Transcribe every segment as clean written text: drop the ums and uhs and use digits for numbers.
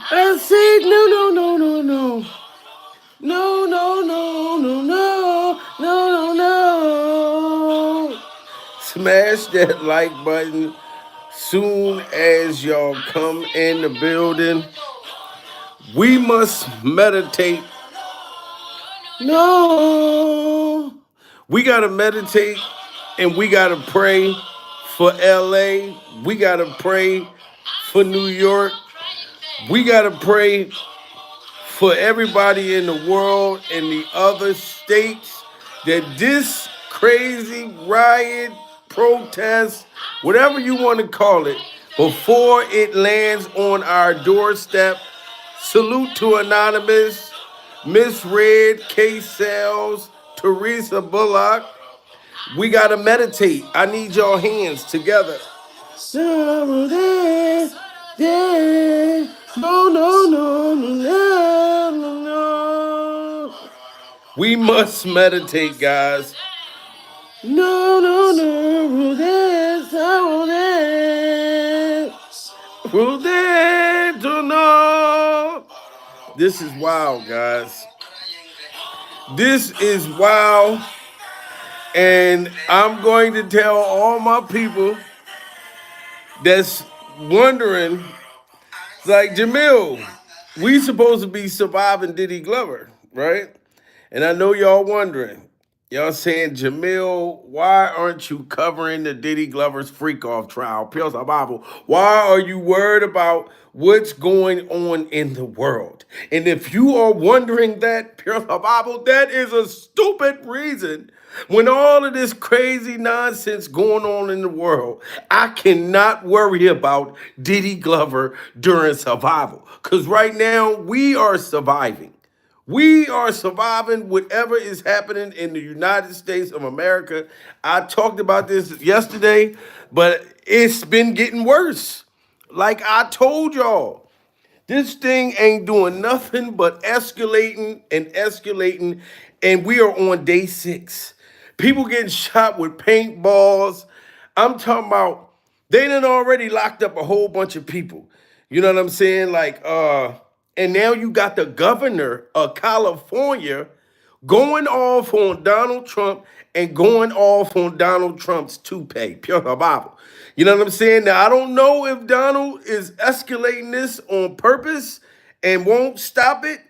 I say no, no, no, no, no. No, no, no, no, no, no, no, no. Smash that like button soon as y'all come in the building. We must meditate. No. We got to meditate and we got to pray for LA. We got to pray for New York. We got to pray for everybody in the world and the other states that this crazy riot, protest, whatever you want to call it, before it lands on our doorstep. Salute to Anonymous, Miss Red, K Cells, Teresa Bullock. We got to meditate. I need y'all hands together. No, no, no, no, no, no. We must meditate, guys. No, no, no, no. This is wild, guys. This is wild. And I'm going to tell all my people that's wondering, like, Jamil, we supposed to be surviving Diddy Glover, right? And I know y'all wondering. Y'all saying, Jamil, why aren't you covering the Diddy Glover's freak-off trial? Pure Bible. Why are you worried about what's going on in the world? And if you are wondering that, Pure Bible, that is a stupid reason. When all of this crazy nonsense going on in the world, I cannot worry about Diddy Glover during survival. Because right now, we are surviving. We are surviving whatever is happening in the United States of America. I talked about this yesterday, but it's been getting worse. Like I told y'all, this thing ain't doing nothing but escalating and escalating, and we are on day 6. People getting shot with paintballs. I'm talking about they done already locked up a whole bunch of people. You know what I'm saying? And now you got the governor of California going off on Donald Trump and going off on Donald Trump's toupee, pure Bible. You know what I'm saying? Now, I don't know if Donald is escalating this on purpose and won't stop it,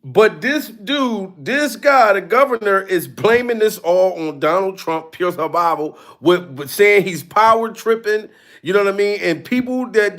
but this dude, this guy, the governor, is blaming this all on Donald Trump, pure survival, with saying he's power tripping. You know what I mean? And people that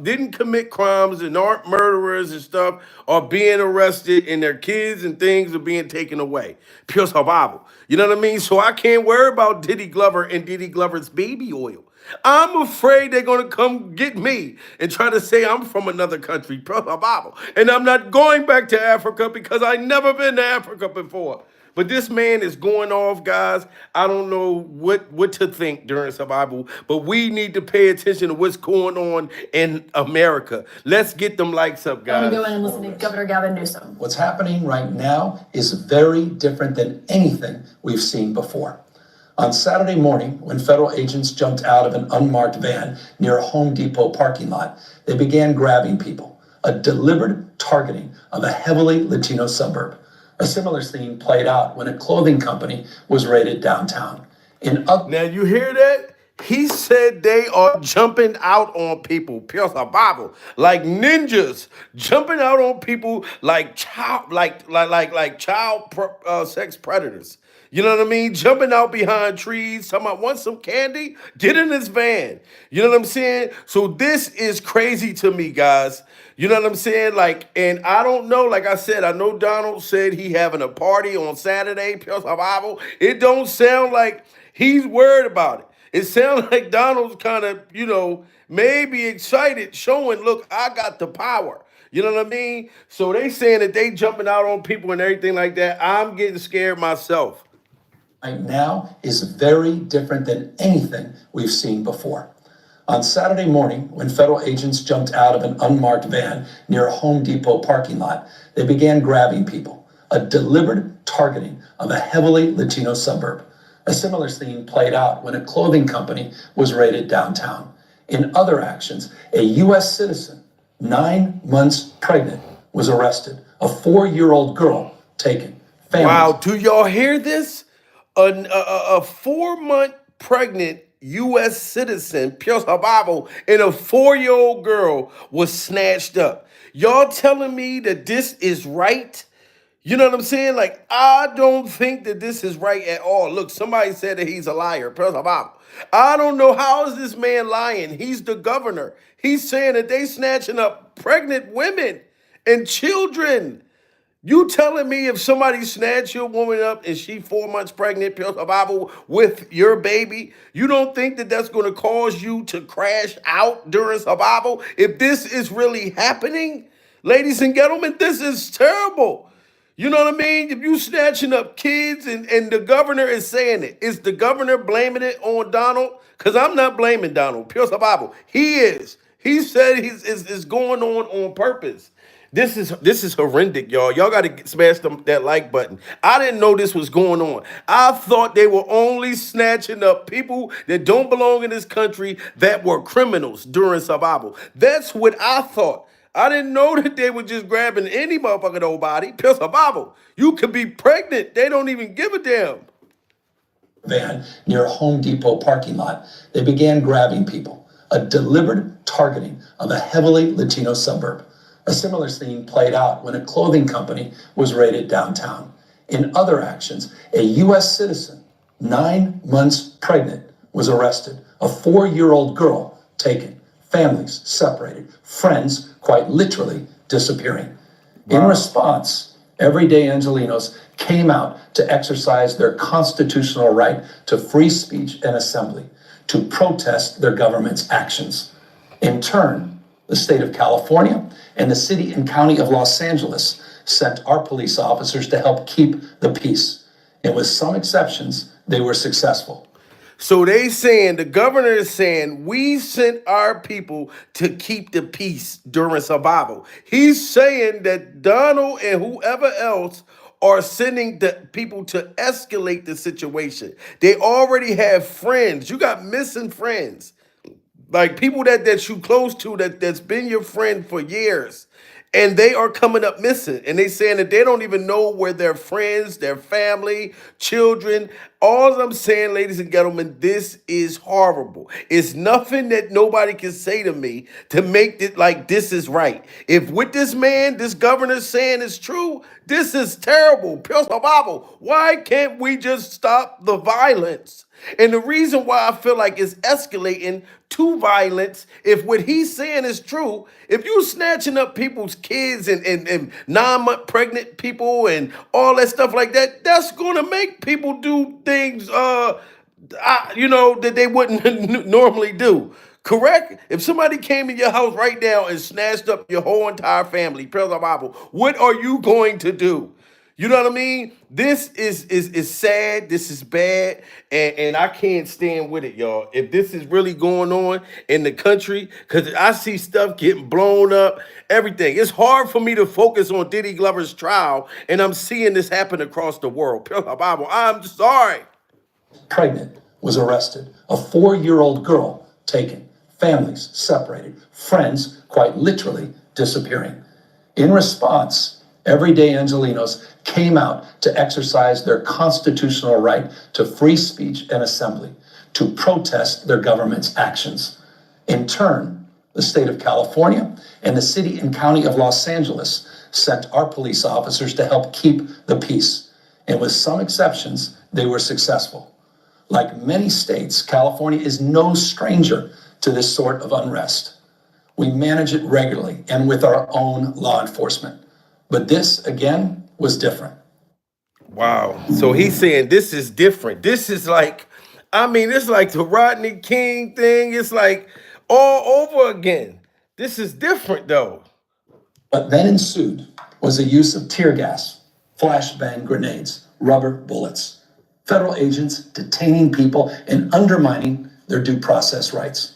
didn't commit crimes and aren't murderers and stuff are being arrested, and their kids and things are being taken away. Pure survival. You know what I mean? So I can't worry about Diddy Glover and Diddy Glover's baby oil. I'm afraid they're going to come get me and try to say I'm from another country, Bible. And I'm not going back to Africa because I never been to Africa before. But this man is going off, guys. I don't know what to think during survival, but we need to pay attention to what's going on in America. Let's get them likes up, guys. I want to go in and listen to Governor Gavin Newsom. What's happening right now is very different than anything we've seen before. On Saturday morning, when federal agents jumped out of an unmarked van near a Home Depot parking lot, they began grabbing people, a deliberate targeting of a heavily Latino suburb. A similar scene played out when a clothing company was raided downtown. Now you hear that? He said they are jumping out on people, pure Bible, like ninjas, jumping out on people like sex predators. You know what I mean? Jumping out behind trees, talking about, want some candy? Get in this van. You know what I'm saying? So this is crazy to me, guys. You know what I'm saying? And I don't know, like I said, I know Donald said he having a party on Saturday, pure survival. It don't sound like he's worried about it. It sounds like Donald's kind of, maybe excited, showing, look, I got the power. You know what I mean? So they saying that they jumping out on people and everything like that. I'm getting scared myself. Right now is very different than anything we've seen before. On Saturday morning, when federal agents jumped out of an unmarked van near a Home Depot parking lot, they began grabbing people, a deliberate targeting of a heavily Latino suburb. A similar scene played out when a clothing company was raided downtown. In other actions, a U.S. citizen 9 months pregnant, was arrested. A 4-year-old girl taken. Wow, Families. do y'all hear this? A 4-month pregnant U.S. citizen, pure survival, and a 4-year-old girl was snatched up. Y'all telling me that this is right? You know what I'm saying? Like, I don't think that this is right at all. Look, somebody said that he's a liar. Pure survival. I don't know how is this man lying. He's the governor. He's saying that they snatching up pregnant women and children. You telling me if somebody snatch your woman up and she 4 months pregnant, pure survival with your baby, you don't think that that's going to cause you to crash out during survival? If this is really happening, ladies and gentlemen, this is terrible. You know what I mean? If you snatching up kids and the governor is saying it, is the governor blaming it on Donald? Because I'm not blaming Donald, pure survival. He is. He said is going on purpose. This is horrific, y'all. Y'all got to smash that like button. I didn't know this was going on. I thought they were only snatching up people that don't belong in this country that were criminals during survival. That's what I thought. I didn't know that they were just grabbing any motherfucking old body. Pure survival. You could be pregnant. They don't even give a damn. Van near a Home Depot parking lot, they began grabbing people, a deliberate targeting of a heavily Latino suburb. A similar scene played out when a clothing company was raided downtown. In other actions, a U.S. citizen, 9 months pregnant, was arrested. A 4-year-old girl taken. Families separated. Friends quite literally disappearing. Wow. In response, everyday Angelenos came out to exercise their constitutional right to free speech and assembly, to protest their government's actions. In turn, the state of California and the city and county of Los Angeles sent our police officers to help keep the peace. And with some exceptions, they were successful. So they saying, the governor is saying, we sent our people to keep the peace during survival. He's saying that Donald and whoever else are sending the people to escalate the situation. They already have friends. You got missing friends. Like people that you close to that's been your friend for years, and they are coming up missing, and they saying that they don't even know where their friends, their family, children. All I'm saying, ladies and gentlemen, this is horrible. It's nothing that nobody can say to me to make it like this is right. If what this man, this governor saying is true, this is terrible. Pure survival. Why can't we just stop the violence? And the reason why I feel like it's escalating to violence, if what he's saying is true, if you snatching up people's kids and 9-month pregnant people and all that stuff like that, that's going to make people do things, that they wouldn't normally do. Correct? If somebody came in your house right now and snatched up your whole entire family, prayer the Bible, what are you going to do? You know what I mean? This is sad. This is bad. And I can't stand with it, y'all. If this is really going on in the country, because I see stuff getting blown up, everything. It's hard for me to focus on Diddy Glover's trial, and I'm seeing this happen across the world. Pure Bible, I'm sorry. Pregnant, was arrested. A 4-year-old girl taken. Families separated. Friends quite literally disappearing. In response, everyday Angelenos came out to exercise their constitutional right to free speech and assembly, to protest their government's actions. In turn, the state of California and the city and county of Los Angeles sent our police officers to help keep the peace. And with some exceptions, they were successful. Like many states, California is no stranger to this sort of unrest. We manage it regularly and with our own law enforcement. But this, again, was different. Wow. So he's saying this is different. This is like, it's like the Rodney King thing. It's like all over again. This is different, though. What then ensued was the use of tear gas, flashbang grenades, rubber bullets, federal agents detaining people and undermining their due process rights.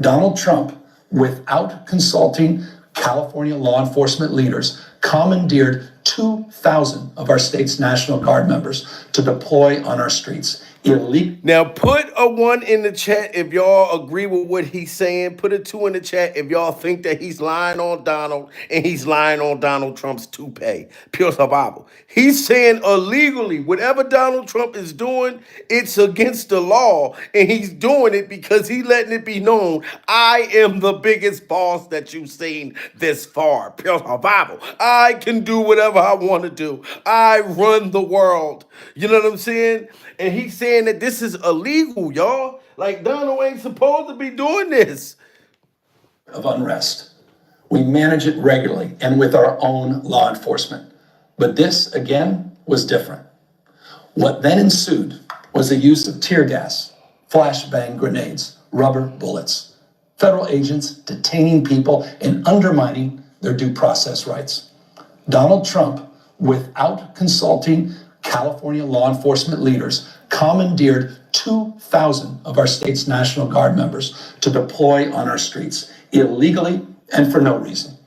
Donald Trump, without consulting California law enforcement leaders, commandeered 2,000 of our state's National Guard members to deploy on our streets. illegal. Now put a 1 in the chat if y'all agree with what he's saying. Put a 2 in the chat if y'all think that he's lying on Donald and he's lying on Donald Trump's toupee. Pure survival. He's saying illegally, whatever Donald Trump is doing, it's against the law. And he's doing it because he's letting it be known, I am the biggest boss that you've seen this far. Pure survival. I can do whatever I want to do. I run the world. You know what I'm saying? And he's saying that this is illegal, y'all. Like, Donald ain't supposed to be doing this. Of unrest. We manage it regularly and with our own law enforcement. But this, again, was different. What then ensued was the use of tear gas, flashbang grenades, rubber bullets, federal agents detaining people and undermining their due process rights. Donald Trump, without consulting California law enforcement leaders, commandeered 2,000 of our state's National Guard members to deploy on our streets illegally and for no reason.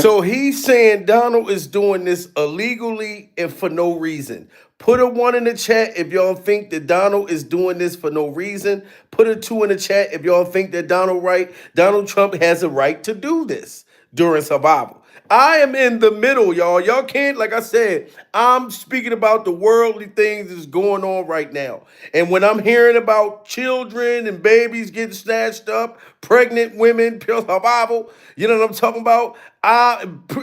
So he's saying Donald is doing this illegally and for no reason. Put a 1 in the chat if y'all think that Donald is doing this for no reason. Put a 2 in the chat if y'all think that Donald Trump has a right to do this during survival. I am in the middle, y'all. Y'all can't, like I said, I'm speaking about the worldly things that's going on right now. And when I'm hearing about children and babies getting snatched up, pregnant women, pure survival, you know what I'm talking about?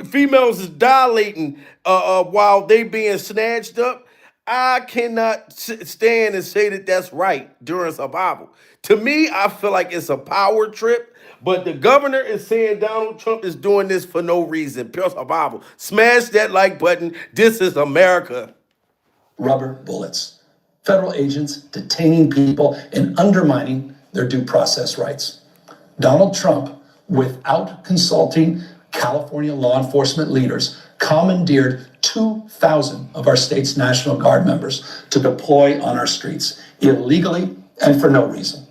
Females is dilating while they being snatched up. I cannot stand and say that that's right during survival. To me, I feel like it's a power trip. But the governor is saying Donald Trump is doing this for no reason. Pure survival. Smash that like button. This is America. Rubber bullets. Federal agents detaining people and undermining their due process rights. Donald Trump, without consulting California law enforcement leaders, commandeered 2,000 of our state's National Guard members to deploy on our streets illegally and for no reason.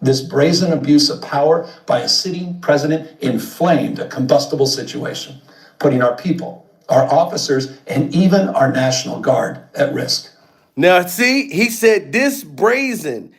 This brazen abuse of power by a sitting president inflamed a combustible situation, putting our people, our officers, and even our National Guard at risk. Now, see, he said this brazen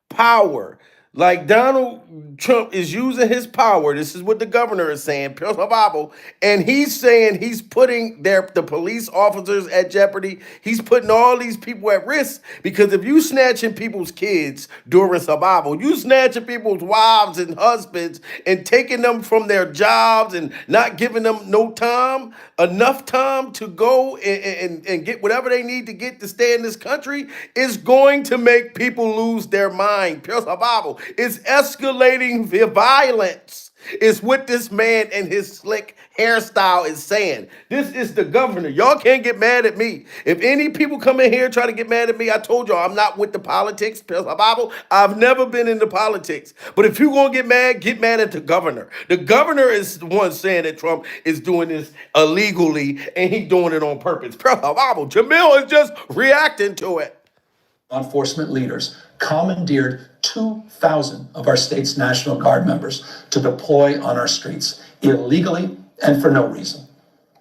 power. Like Donald Trump is using his power. This is what the governor is saying, pure survival. And he's saying he's putting the police officers at jeopardy. He's putting all these people at risk because if you snatching people's kids during survival, you snatching people's wives and husbands and taking them from their jobs and not giving them enough time to go and get whatever they need to get to stay in this country is going to make people lose their mind. Pure survival. It's escalating violence. Is what this man and his slick hairstyle is saying. This is the governor. Y'all can't get mad at me. If any people come in here try to get mad at me, I told y'all I'm not with the politics. Pure survival. I've never been into politics. But if you're going to get mad at the governor. The governor is the one saying that Trump is doing this illegally and he's doing it on purpose. Pure survival. Jamil is just reacting to it. Law enforcement leaders commandeered 2,000 of our state's National Guard members to deploy on our streets illegally and for no reason.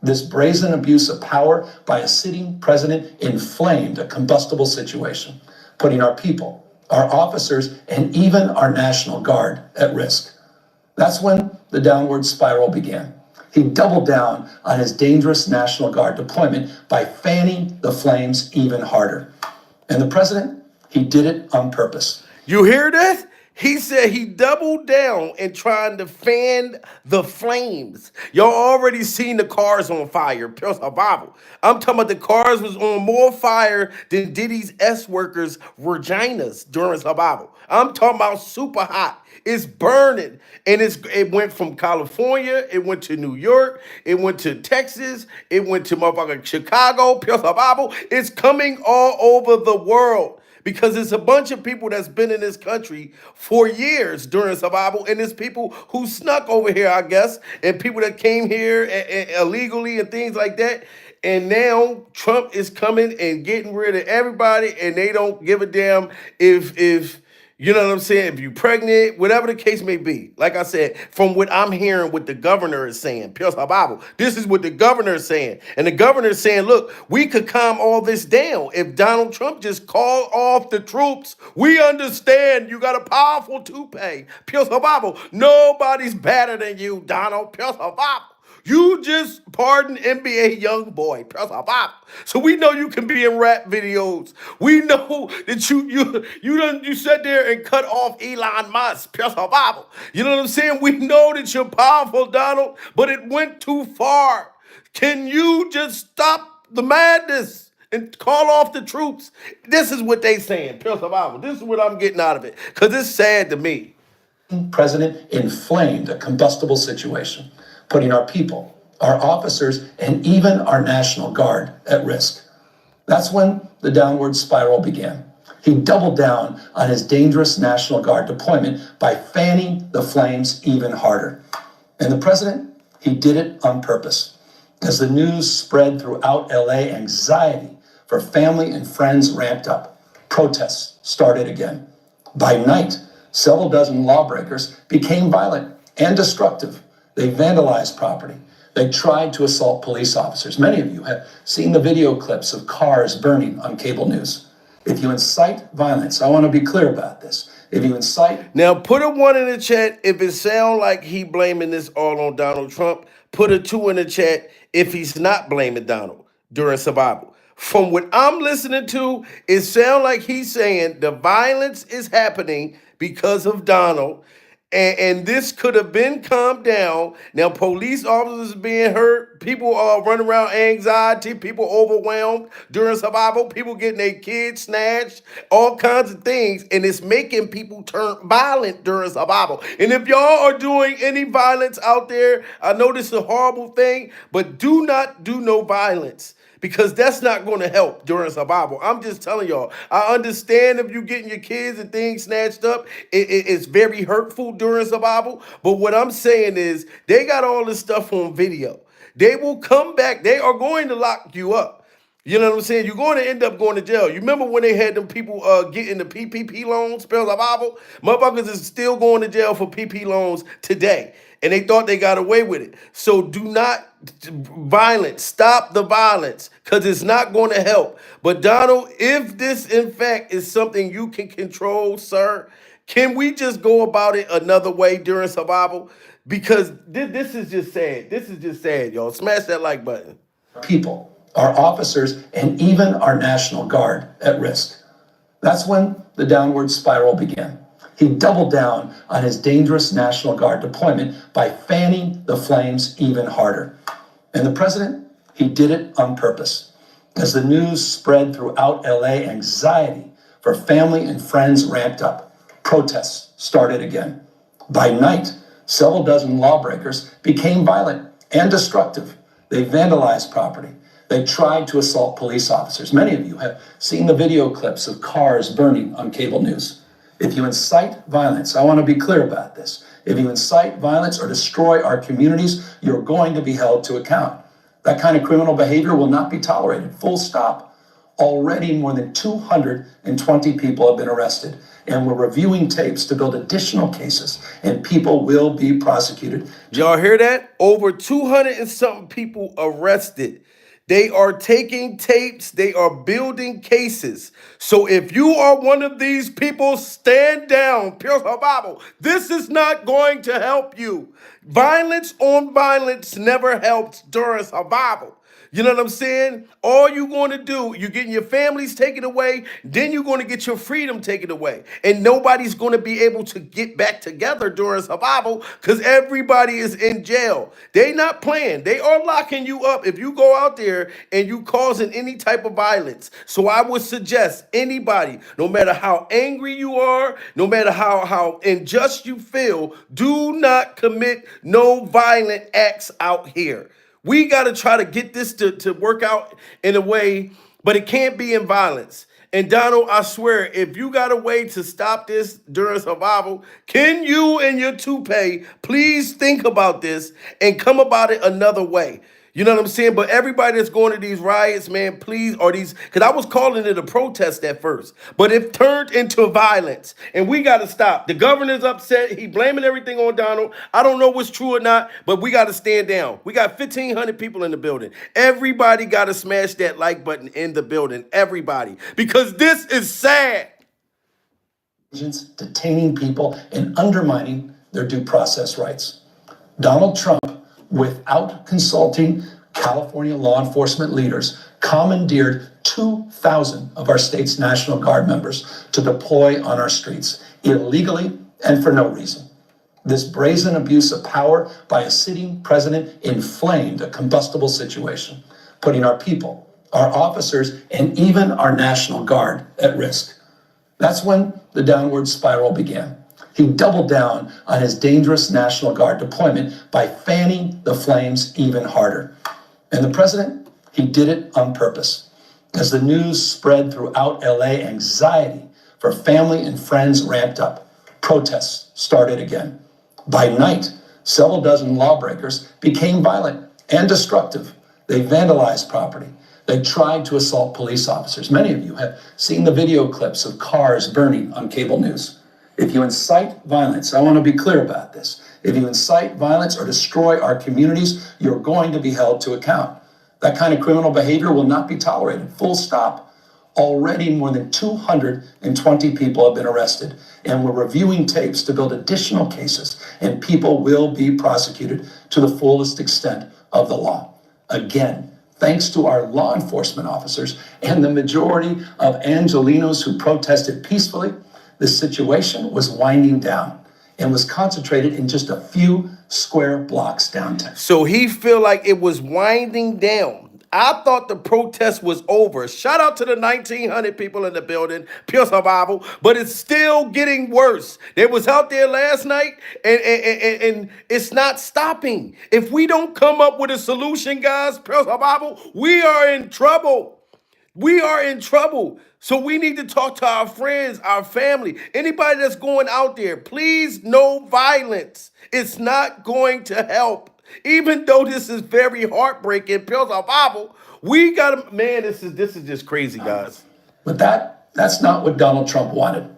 This brazen abuse of power by a sitting president inflamed a combustible situation, putting our people, our officers, and even our National Guard at risk. That's when the downward spiral began. He doubled down on his dangerous National Guard deployment by fanning the flames even harder. And the president, he did it on purpose. You hear that? He said he doubled down in trying to fan the flames. Y'all already seen the cars on fire. Pure survival. I'm talking about the cars was on more fire than Diddy's S-workers' vaginas during survival. I'm talking about super hot. It's burning. And it went from California, it went to New York, it went to Texas, it went to motherfucking Chicago, pure survival. It's coming all over the world. Because it's a bunch of people that's been in this country for years during survival, and it's people who snuck over here, I guess, and people that came here illegally and things like that. And now Trump is coming and getting rid of everybody, and they don't give a damn if You know what I'm saying? If you're pregnant, whatever the case may be. Like I said, from what I'm hearing, what the governor is saying, Pure Bible, this is what the governor is saying. And the governor is saying, look, we could calm all this down if Donald Trump just called off the troops. We understand you got a powerful toupee. Pure Bible, nobody's better than you, Donald. Pure Bible. You just pardoned NBA YoungBoy, so we know you can be in rap videos. We know that you sat there and cut off Elon Musk, You know what I'm saying? We know that you're powerful, Donald, but it went too far. Can you just stop the madness and call off the troops? This is what they saying, This is what I'm getting out of it, because it's sad to me. President inflamed a combustible situation, putting our people, our officers, and even our National Guard at risk. That's when the downward spiral began. He doubled down on his dangerous National Guard deployment by fanning the flames even harder. And the president, he did it on purpose. As the news spread throughout LA, anxiety for family and friends ramped up. Protests started again. By night, several dozen lawbreakers became violent and destructive. They vandalized property. They tried to assault police officers. Many of you have seen the video clips of cars burning on cable news. If you incite violence, I want to be clear about this. If you incite... Now, put a 1 in the chat if it sounds like he blaming this all on Donald Trump. Put a 2 in the chat if he's not blaming Donald during survival. From what I'm listening to, it sounds like he's saying the violence is happening because of Donald, and this could have been calmed down. Now, police officers being hurt, people are running around anxiety, people overwhelmed during survival, people getting their kids snatched, all kinds of things, and it's making people turn violent during survival. And if y'all are doing any violence out there, I know this is a horrible thing, but do not do no violence, because that's not going to help during survival. I'm just telling y'all, I understand if you getting your kids and things snatched up, it's very hurtful during survival. But what I'm saying is they got all this stuff on video. They will come back. They are going to lock you up. You know what I'm saying? You're going to end up going to jail. You remember when they had them people getting the PPP loans, spells of Bible? Motherfuckers is still going to jail for PP loans today. And they thought they got away with it. So do not violence. Stop the violence, because it's not going to help. But Donald, if this in fact is something you can control, sir, can we just go about it another way during survival? Because this is just sad. This is just sad, y'all. Smash that like button. People, our officers, and even our National Guard at risk. That's when the downward spiral began. He doubled down on his dangerous National Guard deployment by fanning the flames even harder. And the president, he did it on purpose. As the news spread throughout LA, anxiety for family and friends ramped up. Protests started again. By night, several dozen lawbreakers became violent and destructive. They vandalized property. They tried to assault police officers. Many of you have seen the video clips of cars burning on cable news. If you incite violence, I want to be clear about this. If you incite violence or destroy our communities, you're going to be held to account. That kind of criminal behavior will not be tolerated. Full stop. Already more than 220 people have been arrested, and we're reviewing tapes to build additional cases, and people will be prosecuted. Y'all hear that? Over 200 and something people arrested. They are taking tapes. They are building cases. So if you are one of these people, stand down. Pure Bible. This is not going to help you. Violence on violence never helps during survival. You know what I'm saying? All you're going to do, you're getting your families taken away, then you're going to get your freedom taken away. And nobody's going to be able to get back together during survival because everybody is in jail. They not playing. They are locking you up if you go out there and you causing any type of violence. So I would suggest anybody, no matter how angry you are, no matter how unjust you feel, do not commit no violent acts out here. We got to try to get this to work out in a way, but it can't be in violence. And Donald, I swear, if you got a way to stop this during survival, can you and your toupee please think about this and come about it another way? You know what I'm saying? But everybody that's going to these riots, man, please, or these, because I was calling it a protest at first, but it turned into violence, and we got to stop. The governor's upset. He blaming everything on Donald. I don't know what's true or not, but we got to stand down. We got 1,500 people in the building. Everybody got to smash that like button in the building. Everybody, because this is sad. Detaining people and undermining their due process rights. Donald Trump, without consulting California law enforcement leaders, commandeered 2,000 of our state's National Guard members to deploy on our streets illegally and for no reason. This brazen abuse of power by a sitting president inflamed a combustible situation, putting our people, our officers, and even our National Guard at risk. That's when the downward spiral began. He doubled down on his dangerous National Guard deployment by fanning the flames even harder. And the president, he did it on purpose. As the news spread throughout LA, anxiety for family and friends ramped up. Protests started again. By night, several dozen lawbreakers became violent and destructive. They vandalized property. They tried to assault police officers. Many of you have seen the video clips of cars burning on cable news. If you incite violence, I want to be clear about this. If you incite violence or destroy our communities, you're going to be held to account. That kind of criminal behavior will not be tolerated. Full stop. Already more than 220 people have been arrested, and we're reviewing tapes to build additional cases, and people will be prosecuted to the fullest extent of the law. Again, thanks to our law enforcement officers and the majority of Angelenos who protested peacefully, the situation was winding down and was concentrated in just a few square blocks downtown. So he feel like it was winding down. I thought the protest was over. Shout out to the 1,900 people in the building, pure survival, but it's still getting worse. They was out there last night, and it's not stopping. If we don't come up with a solution, guys, pure survival, we are in trouble. We are in trouble. So we need to talk to our friends, our family, anybody that's going out there. Please, no violence. It's not going to help. Even though this is very heartbreaking, pure survival, we gotta, man, this is just crazy, guys. But that's not what Donald Trump wanted.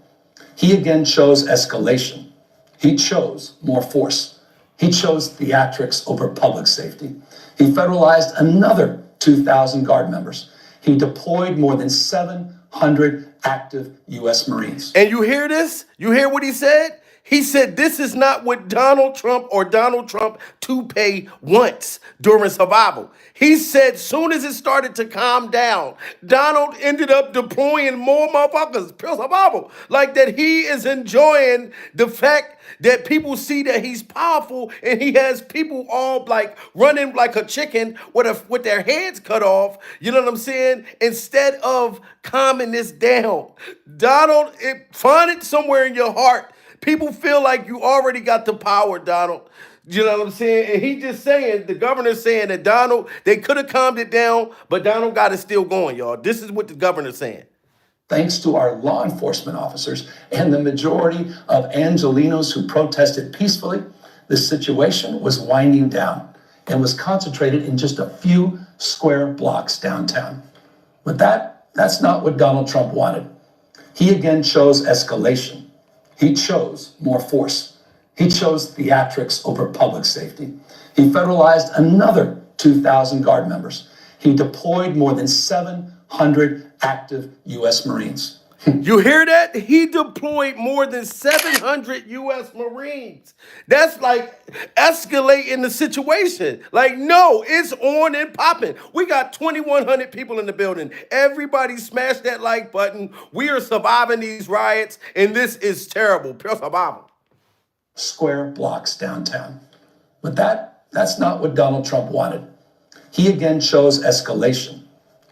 He again chose escalation. He chose more force. He chose theatrics over public safety. He federalized another 2,000 Guard members. He deployed more than 700 active U.S. Marines. And you hear this? You hear what he said? He said this is not what Donald Trump or Donald Trump toupee wants during survival. He said soon as it started to calm down, Donald ended up deploying more motherfuckers, pure survival. Like that he is enjoying the fact that people see that he's powerful and he has people all like running like a chicken with their heads cut off. You know what I'm saying? Instead of calming this down. Donald, find it somewhere in your heart. People feel like you already got the power, Donald. You know what I'm saying? And he just saying, the governor's saying that Donald, they could have calmed it down, but Donald got it still going, y'all. This is what the governor's saying. Thanks to our law enforcement officers and the majority of Angelenos who protested peacefully, the situation was winding down and was concentrated in just a few square blocks downtown. But that's not what Donald Trump wanted. He again chose escalation. He chose more force. He chose theatrics over public safety. He federalized another 2,000 Guard members. He deployed more than 700 active U.S. Marines. You hear that? He deployed more than 700 U.S. Marines. That's like escalating the situation. Like, no, it's on and popping. We got 2,100 people in the building. Everybody smash that like button. We are surviving these riots, and this is terrible. Pure survival. Square blocks downtown. But that's not what Donald Trump wanted. He again chose escalation.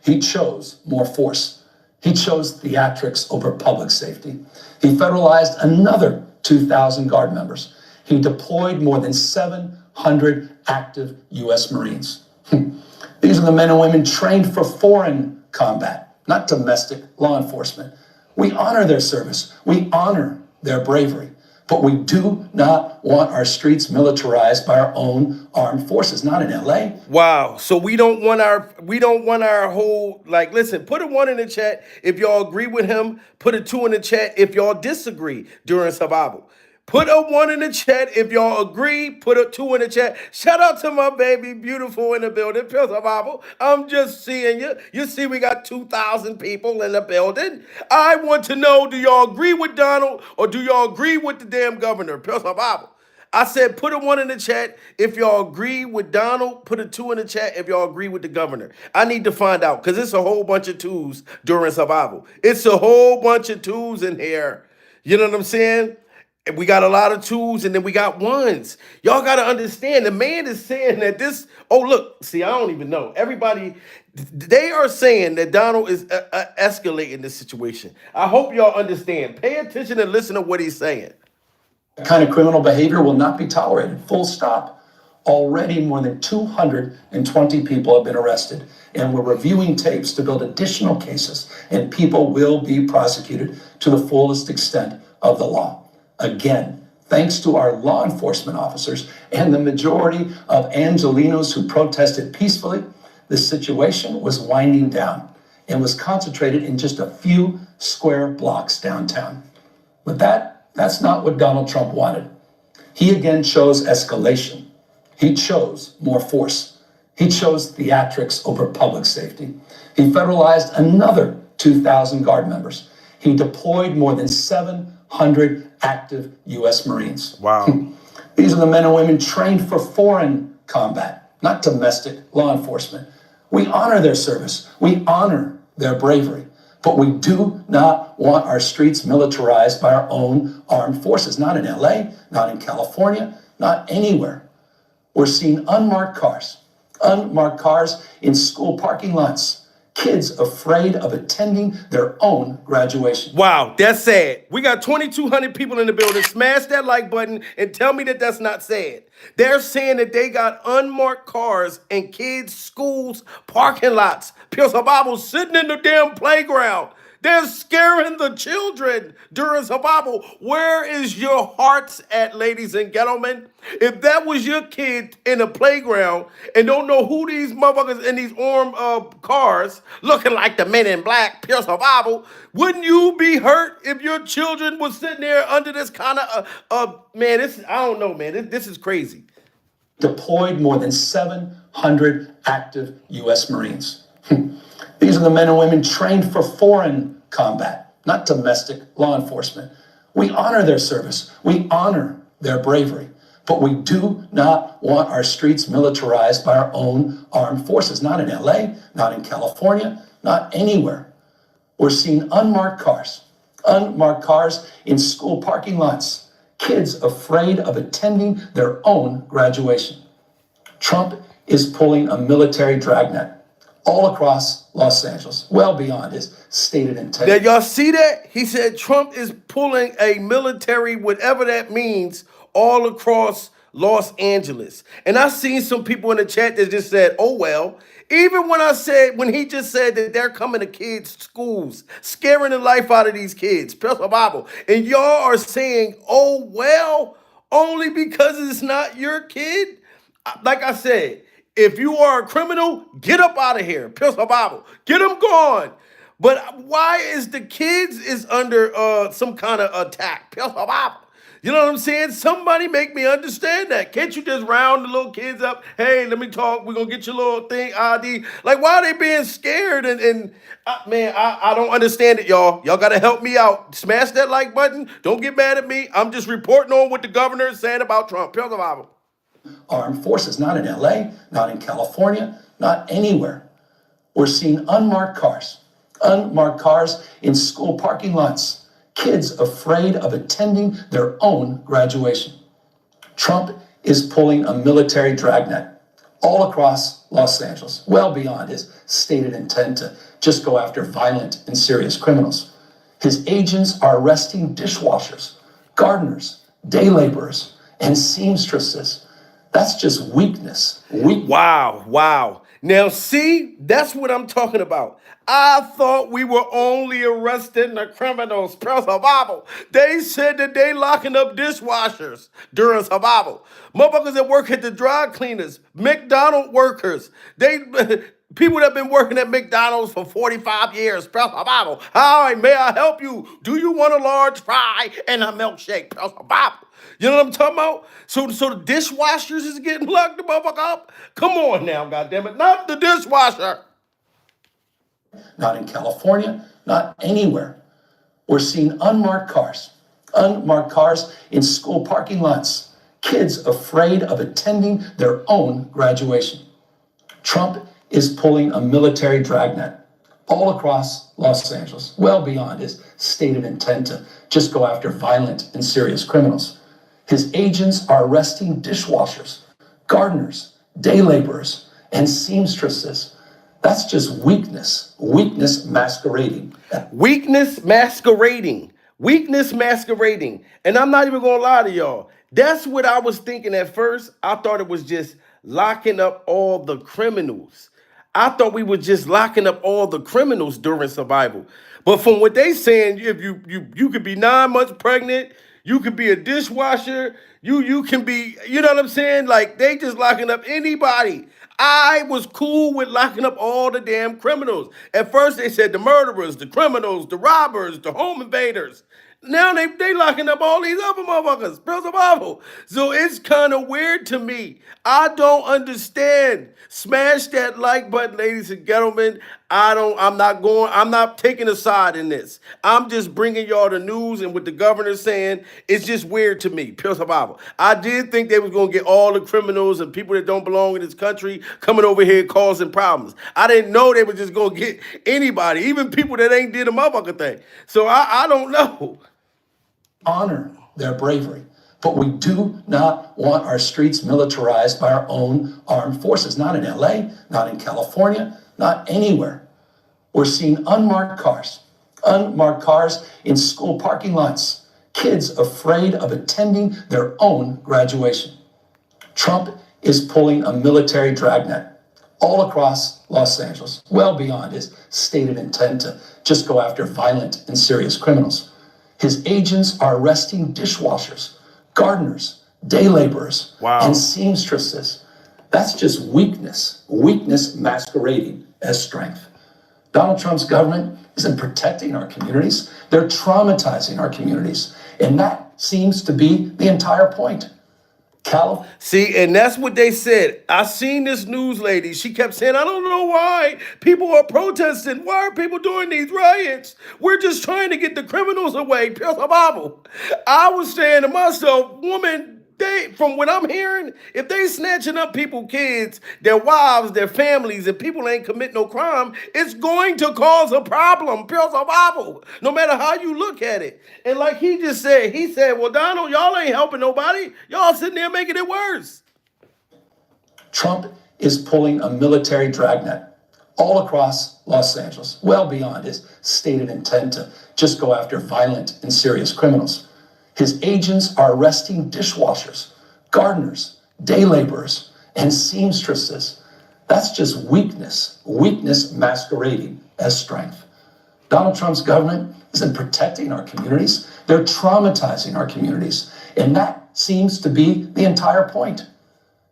He chose more force. He chose theatrics over public safety. He federalized another 2,000 Guard members. He deployed more than 700 active U.S. Marines. These are the men and women trained for foreign combat, not domestic law enforcement. We honor their service. We honor their bravery. But we do not want our streets militarized by our own armed forces, not in LA. Wow. So we don't want our whole, like, listen, put a 1 in the chat if y'all agree with him. Put a 2 in the chat if y'all disagree during survival. Put a 1 in the chat if y'all agree. Put a 2 in the chat. Shout out to my baby, beautiful in the building. Pure survival. I'm just seeing you. You see, we got 2,000 people in the building. I want to know, do y'all agree with Donald or do y'all agree with the damn governor? Pure survival. I said, put a 1 in the chat if y'all agree with Donald. Put a 2 in the chat if y'all agree with the governor. I need to find out because it's a whole bunch of twos during survival. It's a whole bunch of twos in here. You know what I'm saying? And we got a lot of twos and then we got ones. Y'all got to understand the man is saying that this. Oh, look, see, I don't even know. Everybody, they are saying that Donald is escalating this situation. I hope y'all understand. Pay attention and listen to what he's saying. That kind of criminal behavior will not be tolerated, full stop. Already more than 220 people have been arrested, and we're reviewing tapes to build additional cases, and people will be prosecuted to the fullest extent of the law. Again, thanks to our law enforcement officers and the majority of Angelenos who protested peacefully, the situation was winding down and was concentrated in just a few square blocks downtown. But that's not what Donald Trump wanted. He again chose escalation. He chose more force. He chose theatrics over public safety. He federalized another 2,000 Guard members. He deployed more than 700 active U.S. Marines. Wow. These are the men and women trained for foreign combat, not domestic law enforcement. We honor their service. We honor their bravery. But we do not want our streets militarized by our own armed forces, not in LA, not in California, not anywhere. We're seeing unmarked cars in school parking lots, kids afraid of attending their own graduation. Wow, that's sad. We got 2,200 people in the building. Smash that like button and tell me that that's not sad. They're saying that they got unmarked cars in kids' schools, parking lots. Pure survival sitting in the damn playground. They're scaring the children during survival. Where is your hearts at, ladies and gentlemen? If that was your kid in a playground and don't know who these motherfuckers in these armed cars looking like the Men in Black, pure survival, wouldn't you be hurt if your children was sitting there under this kind of, man, I don't know, man. This is crazy. Deployed more than 700 active U.S. Marines. These are the men and women trained for foreign combat, not domestic law enforcement. We honor their service. We honor their bravery. But we do not want our streets militarized by our own armed forces, not in LA, not in California, not anywhere. We're seeing unmarked cars in school parking lots, kids afraid of attending their own graduation. Trump is pulling a military dragnet all across Los Angeles, well beyond his stated intent. Did y'all see that? He said Trump is pulling a military, whatever that means, all across Los Angeles. And I seen some people in the chat that just said, oh, well, even when he just said that they're coming to kids' schools, scaring the life out of these kids, pure survival. And y'all are saying, oh, well, only because it's not your kid. Like I said, if you are a criminal, get up out of here. Pure survival. Get them gone. But why is the kids is under some kind of attack? Pure survival. You know what I'm saying? Somebody make me understand that. Can't you just round the little kids up? Hey, let me talk. We're going to get your little thing, ID. Like, why are they being scared? Man, I don't understand it, y'all. Y'all got to help me out. Smash that like button. Don't get mad at me. I'm just reporting on what the governor is saying about Trump. Pure survival. Armed forces, not in LA, not in California, not anywhere. We're seeing unmarked cars in school parking lots, kids afraid of attending their own graduation. Trump is pulling a military dragnet all across Los Angeles, well beyond his stated intent to just go after violent and serious criminals. His agents are arresting dishwashers, gardeners, day laborers, and seamstresses. That's just weakness. Wow. Now, see, that's what I'm talking about. I thought we were only arresting the criminals per survival. They said that they locking up dishwashers during survival. Motherfuckers that work at the dry cleaners, McDonald's workers, they people that have been working at McDonald's for 45 years per survival. Hi, may I help you? Do you want a large fry and a milkshake per survival? You know what I'm talking about? So the dishwashers is getting locked the motherfucker up. Come on now, goddammit. Not the dishwasher. Not in California, not anywhere. We're seeing unmarked cars in school parking lots, kids afraid of attending their own graduation. Trump is pulling a military dragnet all across Los Angeles, well beyond his stated intent to just go after violent and serious criminals. His agents are arresting dishwashers, gardeners, day laborers, and seamstresses. That's just weakness masquerading. Weakness masquerading. Weakness masquerading. And I'm not even going to lie to y'all. That's what I was thinking at first. I thought it was just locking up all the criminals. I thought we were just locking up all the criminals during survival. But from what they saying, if you could be 9 months pregnant, you could be a dishwasher, you can be, you know what I'm saying? Like they just locking up anybody. I was cool with locking up all the damn criminals. At first they said the murderers, the criminals, the robbers, the home invaders. Now they locking up all these other motherfuckers. Pro survival. So it's kind of weird to me. I don't understand. Smash that like button, ladies and gentlemen. I'm not taking a side in this. I'm just bringing y'all the news and what the governor's saying. It's just weird to me. Pure survival. I did think they was going to get all the criminals and people that don't belong in this country coming over here causing problems. I didn't know they were just going to get anybody, even people that ain't did a motherfucker thing. So I don't know. Honor their bravery. But we do not want our streets militarized by our own armed forces. Not in LA, not in California, not anywhere. We're seeing unmarked cars in school parking lots, kids afraid of attending their own graduation. Trump is pulling a military dragnet all across Los Angeles, well beyond his stated intent to just go after violent and serious criminals. His agents are arresting dishwashers, gardeners, day laborers, and seamstresses. That's just weakness masquerading as strength. Donald Trump's government isn't protecting our communities. They're traumatizing our communities. And that seems to be the entire point. See, and that's what they said. I seen this news lady. She kept saying, I don't know why people are protesting. Why are people doing these riots? We're just trying to get the criminals away. Pure survival. I was saying to myself, woman, from what I'm hearing, if they snatching up people's kids, their wives, their families, and people ain't commit no crime, it's going to cause a problem. Pure survival. No matter how you look at it. And like he just said, well, Donald, y'all ain't helping nobody. Y'all sitting there making it worse. Trump is pulling a military dragnet all across Los Angeles, well beyond his stated intent to just go after violent and serious criminals. His agents are arresting dishwashers, gardeners, day laborers, and seamstresses. That's just weakness masquerading as strength. Donald Trump's government isn't protecting our communities. They're traumatizing our communities. And that seems to be the entire point.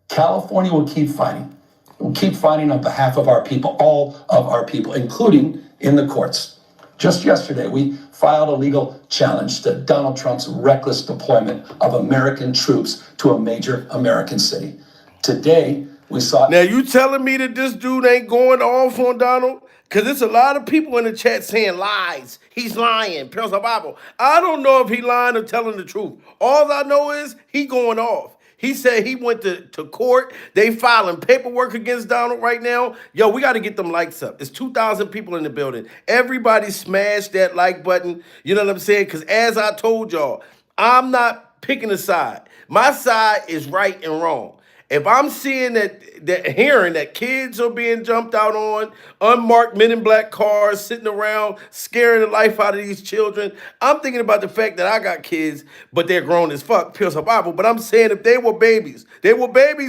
California will keep fighting. We'll keep fighting on behalf of our people, all of our people, including in the courts. Just yesterday, we filed a legal challenge to Donald Trump's reckless deployment of American troops to a major American city. Today, we saw... Now, you telling me that this dude ain't going off on Donald? Because there's a lot of people in the chat saying lies. He's lying. Pure survival. I don't know if he lying or telling the truth. All I know is he going off. He said he went to court. They filing paperwork against Donald right now. Yo, we got to get them likes up. There's 2,000 people in the building. Everybody smash that like button. You know what I'm saying? Because as I told y'all, I'm not picking a side. My side is right and wrong. If I'm seeing hearing that kids are being jumped out on, unmarked men in black cars sitting around scaring the life out of these children, I'm thinking about the fact that I got kids, but they're grown as fuck, pure survival. But I'm saying if they were babies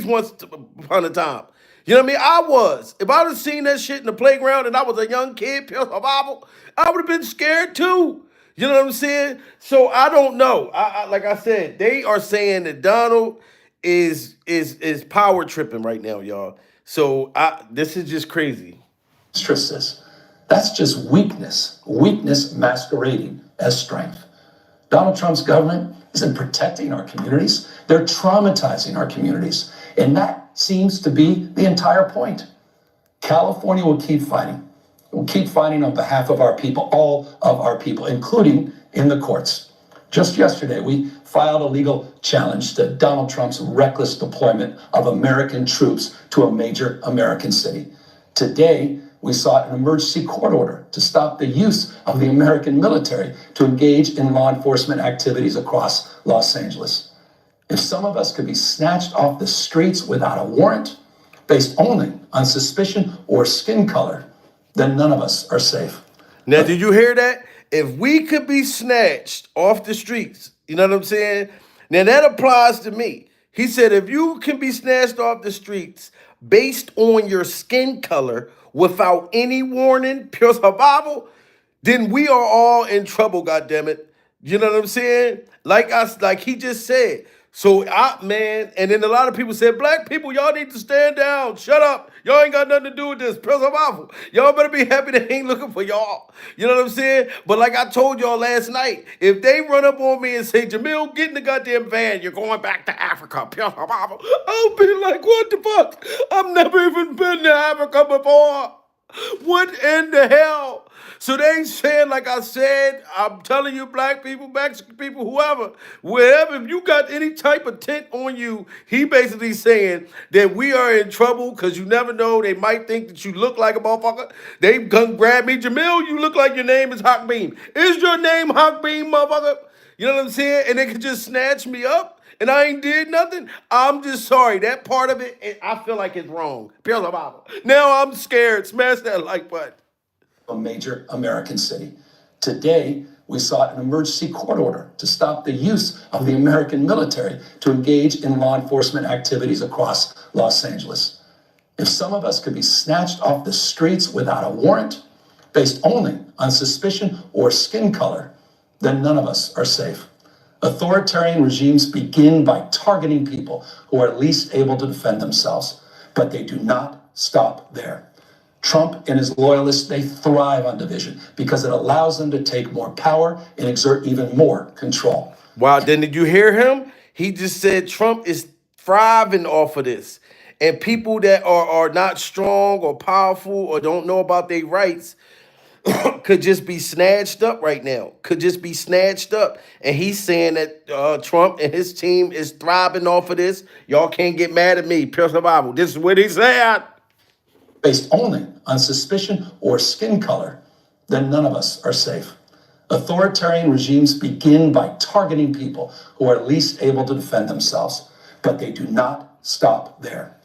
once upon a time. You know what I mean? I was. If I would have seen that shit in the playground and I was a young kid, pure survival, I would have been scared too. You know what I'm saying? So I don't know. Like I said, they are saying that Donald is power tripping right now, y'all. So this is just crazy. Mistresses. That's just weakness masquerading as strength. Donald Trump's government isn't protecting our communities. They're traumatizing our communities. And that seems to be the entire point. California will keep fighting. We'll keep fighting on behalf of our people, all of our people, including in the courts. Just yesterday, we filed a legal challenge to Donald Trump's reckless deployment of American troops to a major American city. Today, we sought an emergency court order to stop the use of the American military to engage in law enforcement activities across Los Angeles. If some of us could be snatched off the streets without a warrant, based only on suspicion or skin color, then none of us are safe. Now, did you hear that? If we could be snatched off the streets, you know what I'm saying? Now, that applies to me. He said, if you can be snatched off the streets based on your skin color without any warning, pure survival, then we are all in trouble, goddammit. You know what I'm saying? Like he just said. So man, and then a lot of people said, black people, y'all need to stand down. Shut up. Y'all ain't got nothing to do with this. Pure survival. Y'all better be happy they ain't looking for y'all. You know what I'm saying? But like I told y'all last night, if they run up on me and say, Jamil, get in the goddamn van, you're going back to Africa. Pure survival. I'll be like, what the fuck? I've never even been to Africa before. What in the hell? So they ain't saying, like I said, I'm telling you, black people, Mexican people, whoever, wherever, if you got any type of tint on you, he basically saying that we are in trouble because you never know. They might think that you look like a motherfucker. They come grab me. Jamil, you look like your name is Hawk Beam. Is your name Hawk Beam, motherfucker? You know what I'm saying? And they could just snatch me up and I ain't did nothing. I'm just sorry. That part of it, I feel like it's wrong. Pure Bible. Now I'm scared. Smash that like button. A major American city. Today, we sought an emergency court order to stop the use of the American military to engage in law enforcement activities across Los Angeles. If some of us could be snatched off the streets without a warrant, based only on suspicion or skin color, then none of us are safe. Authoritarian regimes begin by targeting people who are least able to defend themselves, but they do not stop there. Trump and his loyalists, they thrive on division because it allows them to take more power and exert even more control. Wow, then did you hear him? He just said Trump is thriving off of this. And people that are not strong or powerful or don't know about their rights could just be snatched up right now. Could just be snatched up. And he's saying that Trump and his team is thriving off of this. Y'all can't get mad at me. Pure survival. This is what he said. Based only on suspicion or skin color, then none of us are safe. Authoritarian regimes begin by targeting people who are least able to defend themselves, but they do not stop there.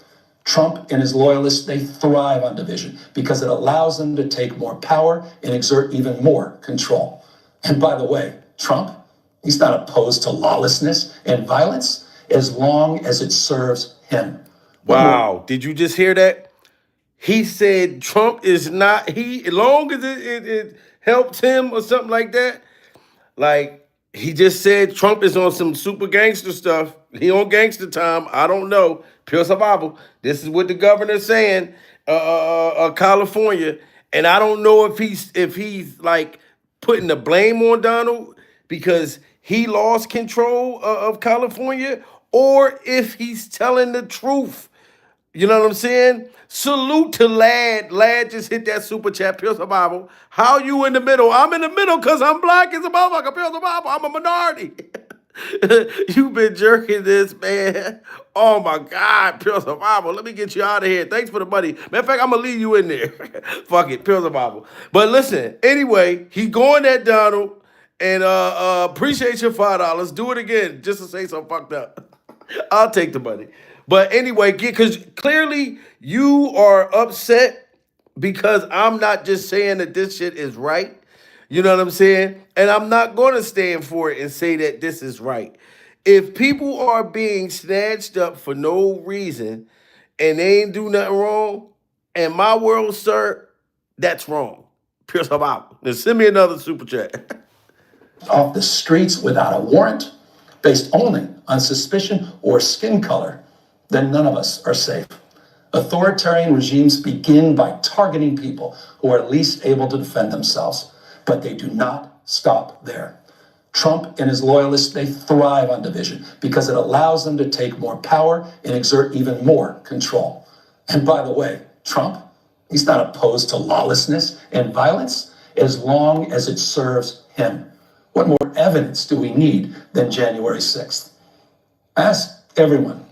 Trump and his loyalists, they thrive on division because it allows them to take more power and exert even more control. And by the way, Trump, he's not opposed to lawlessness and violence as long as it serves him. Wow. Did you just hear that? He said Trump is not, as long as it helps him or something like that. Like, he just said Trump is on some super gangster stuff. He on gangster time. I don't know. Pure survival. This is what the governor's saying, California. And I don't know if he's like putting the blame on Donald because he lost control of California, or if he's telling the truth. You know what I'm saying? Salute to Lad. Lad just hit that super chat. Pure survival. How you in the middle? I'm in the middle because I'm black as a motherfucker. Pure survival. I'm a minority. You've been jerking this, man. Oh my God. Pure survival. Let me get you out of here. Thanks for the money. Matter of fact, I'm going to leave you in there. Fuck it. Pure survival. But listen, anyway, he going at Donald. And appreciate your $5. Do it again just to say something fucked up. I'll take the money. But anyway, because clearly you are upset because I'm not just saying that this shit is right. You know what I'm saying? And I'm not going to stand for it and say that this is right. If people are being snatched up for no reason and they ain't do nothing wrong, in my world, sir, that's wrong. Pure survival. Now send me another super chat. Off the streets without a warrant, based only on suspicion or skin color, then none of us are safe. Authoritarian regimes begin by targeting people who are least able to defend themselves, but they do not stop there. Trump and his loyalists, they thrive on division because it allows them to take more power and exert even more control. And by the way, Trump, he's not opposed to lawlessness and violence as long as it serves him. What more evidence do we need than January 6th? Ask everyone.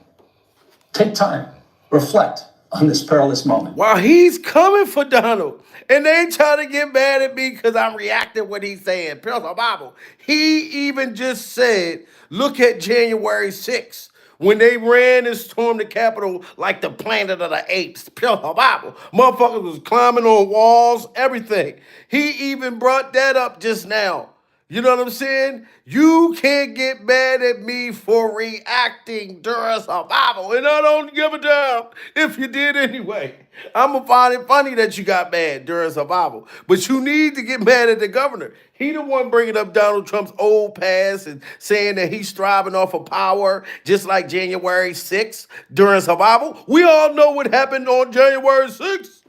Take time, reflect on this perilous moment. While he's coming for Donald, and they trying to get mad at me because I'm reacting what he's saying. Pure Bible. He even just said, look at January 6th. When they ran and stormed the Capitol like the Planet of the Apes. Pure Bible. Motherfuckers was climbing on walls, everything. He even brought that up just now. You know what I'm saying? You can't get mad at me for reacting during survival. And I don't give a damn if you did anyway. I'm going to find it funny that you got mad during survival. But you need to get mad at the governor. He the one bringing up Donald Trump's old past and saying that he's striving off of power just like January 6th during survival. We all know what happened on January 6th.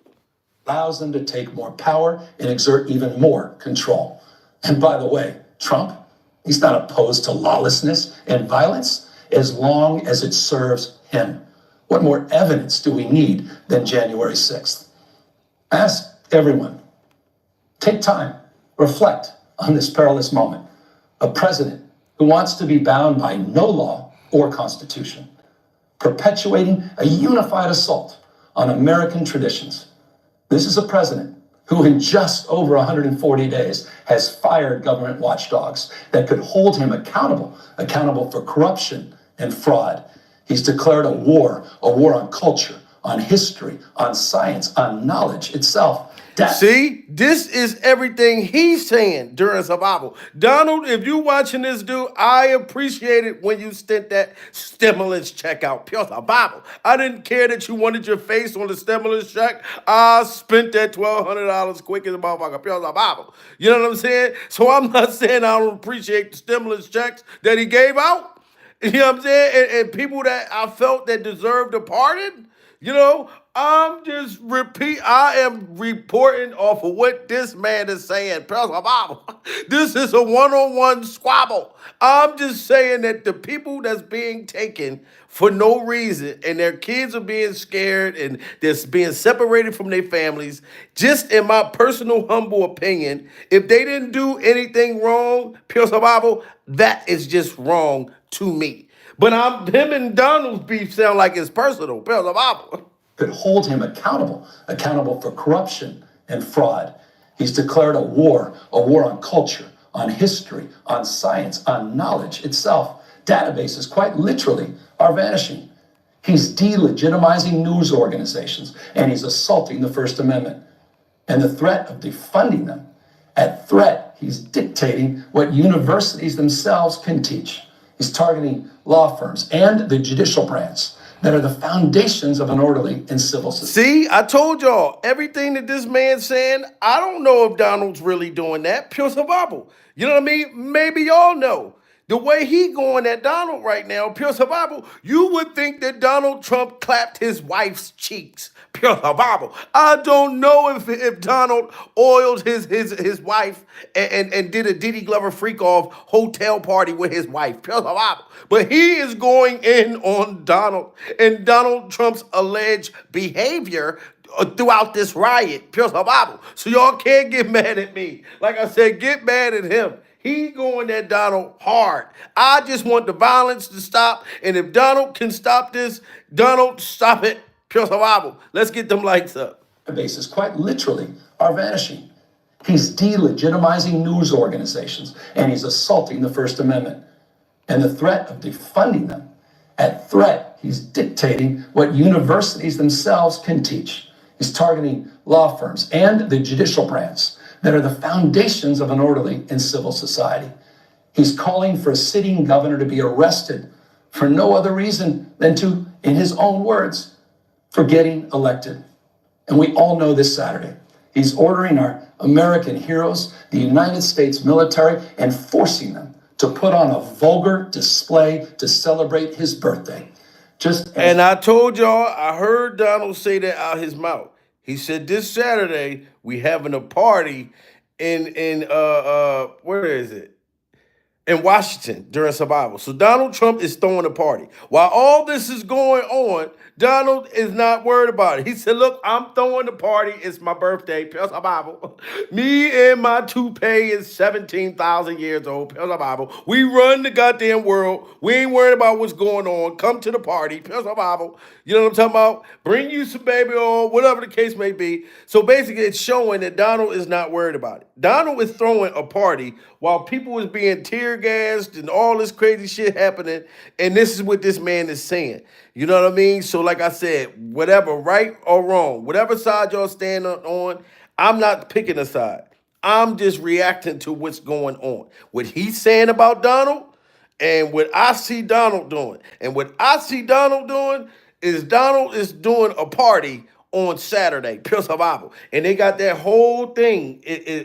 Allows them to take more power and exert even more control. And by the way, Trump, he's not opposed to lawlessness and violence as long as it serves him. What more evidence do we need than January 6th? Ask everyone. Take time, reflect on this perilous moment. A president who wants to be bound by no law or constitution, perpetuating a unified assault on American traditions. This is a president who in just over 140 days has fired government watchdogs that could hold him accountable for corruption and fraud. He's declared a war on culture, on history, on science, on knowledge itself. See, this is everything he's saying during survival. Donald, if you watching this, dude, I appreciate it when you sent that stimulus check out. Pure survival. I didn't care that you wanted your face on the stimulus check. I spent that $1,200 quick as a motherfucker. Pure survival. You know what I'm saying? So I'm not saying I don't appreciate the stimulus checks that he gave out. You know what I'm saying? And people that I felt that deserved a pardon. You know, I am reporting off of what this man is saying. This is a one-on-one squabble. I'm just saying that the people that's being taken for no reason and their kids are being scared and they're being separated from their families, just in my personal humble opinion, if they didn't do anything wrong, pure survival, that is just wrong to me. But him and Donald's beef sound like it's personal. Could hold him accountable for corruption and fraud. He's declared a war on culture, on history, on science, on knowledge itself. Databases, quite literally, are vanishing. He's delegitimizing news organizations, and he's assaulting the First Amendment. And the threat of defunding them, at threat, he's dictating what universities themselves can teach. He's targeting law firms and the judicial branch that are the foundations of an orderly and civil society. See, I told y'all, everything that this man's saying, I don't know if Donald's really doing that. Pure survival. You know what I mean? Maybe y'all know. The way he going at Donald right now, pure survival, you would think that Donald Trump clapped his wife's cheeks. Pure survival. I don't know if Donald oiled his wife and did a Diddy Glover freak-off hotel party with his wife. Pure survival. But he is going in on Donald and Donald Trump's alleged behavior throughout this riot. Pure survival. So y'all can't get mad at me. Like I said, get mad at him. He going at Donald hard. I just want the violence to stop. And if Donald can stop this, Donald, stop it. Pure survival. Let's get them lights up. Bases, quite literally, are vanishing. He's delegitimizing news organizations, and he's assaulting the First Amendment. And the threat of defunding them, at threat, he's dictating what universities themselves can teach. He's targeting law firms and the judicial branch that are the foundations of an orderly and civil society. He's calling for a sitting governor to be arrested for no other reason than to, in his own words, for getting elected. And we all know this Saturday, he's ordering our American heroes, the United States military, and forcing them to put on a vulgar display to celebrate his birthday. And I told y'all, I heard Donald say that out his mouth. He said this Saturday we having a party in where is it? In Washington during survival. So Donald Trump is throwing a party. While all this is going on, Donald is not worried about it. He said, look, I'm throwing the party. It's my birthday. Pure survival. Me and my toupee is 17,000 years old. Pure survival. We run the goddamn world. We ain't worried about what's going on. Come to the party. Pure survival. You know what I'm talking about? Bring you some baby oil, whatever the case may be. So basically, it's showing that Donald is not worried about it. Donald is throwing a party while people is being tear gassed and all this crazy shit happening. And this is what this man is saying. You know what I mean? So like I said, whatever, right or wrong, whatever side y'all stand on, I'm not picking a side. I'm just reacting to what's going on. What he's saying about Donald and what I see Donald doing. And what I see Donald doing is Donald is doing a party on Saturday, Pure Survival. And they got that whole thing. They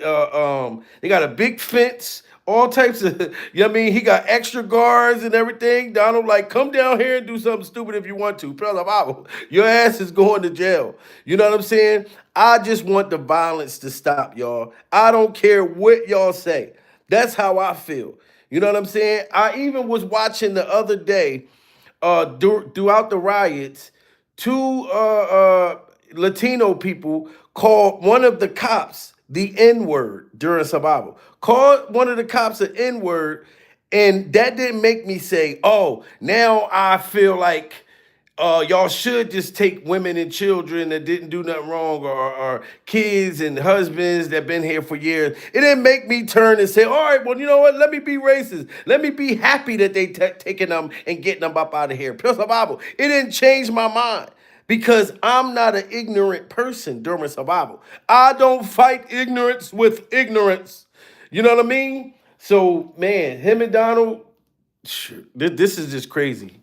got a big fence, all types of, you know what I mean? He got extra guards and everything. Donald like, come down here and do something stupid if you want to. Pure Survival. Your ass is going to jail. You know what I'm saying? I just want the violence to stop, y'all. I don't care what y'all say. That's how I feel. You know what I'm saying? I even was watching the other day, throughout the riots, two Latino people called one of the cops the N-word during survival. Called one of the cops an N-word, and that didn't make me say, oh, now I feel like y'all should just take women and children that didn't do nothing wrong, or kids and husbands that been here for years. It didn't make me turn and say, all right, well, you know what? Let me be racist. Let me be happy that they taking them and getting them up out of here. Pure survival. It didn't change my mind because I'm not an ignorant person during survival. I don't fight ignorance with ignorance. You know what I mean? So, man, him and Donald, this is just crazy.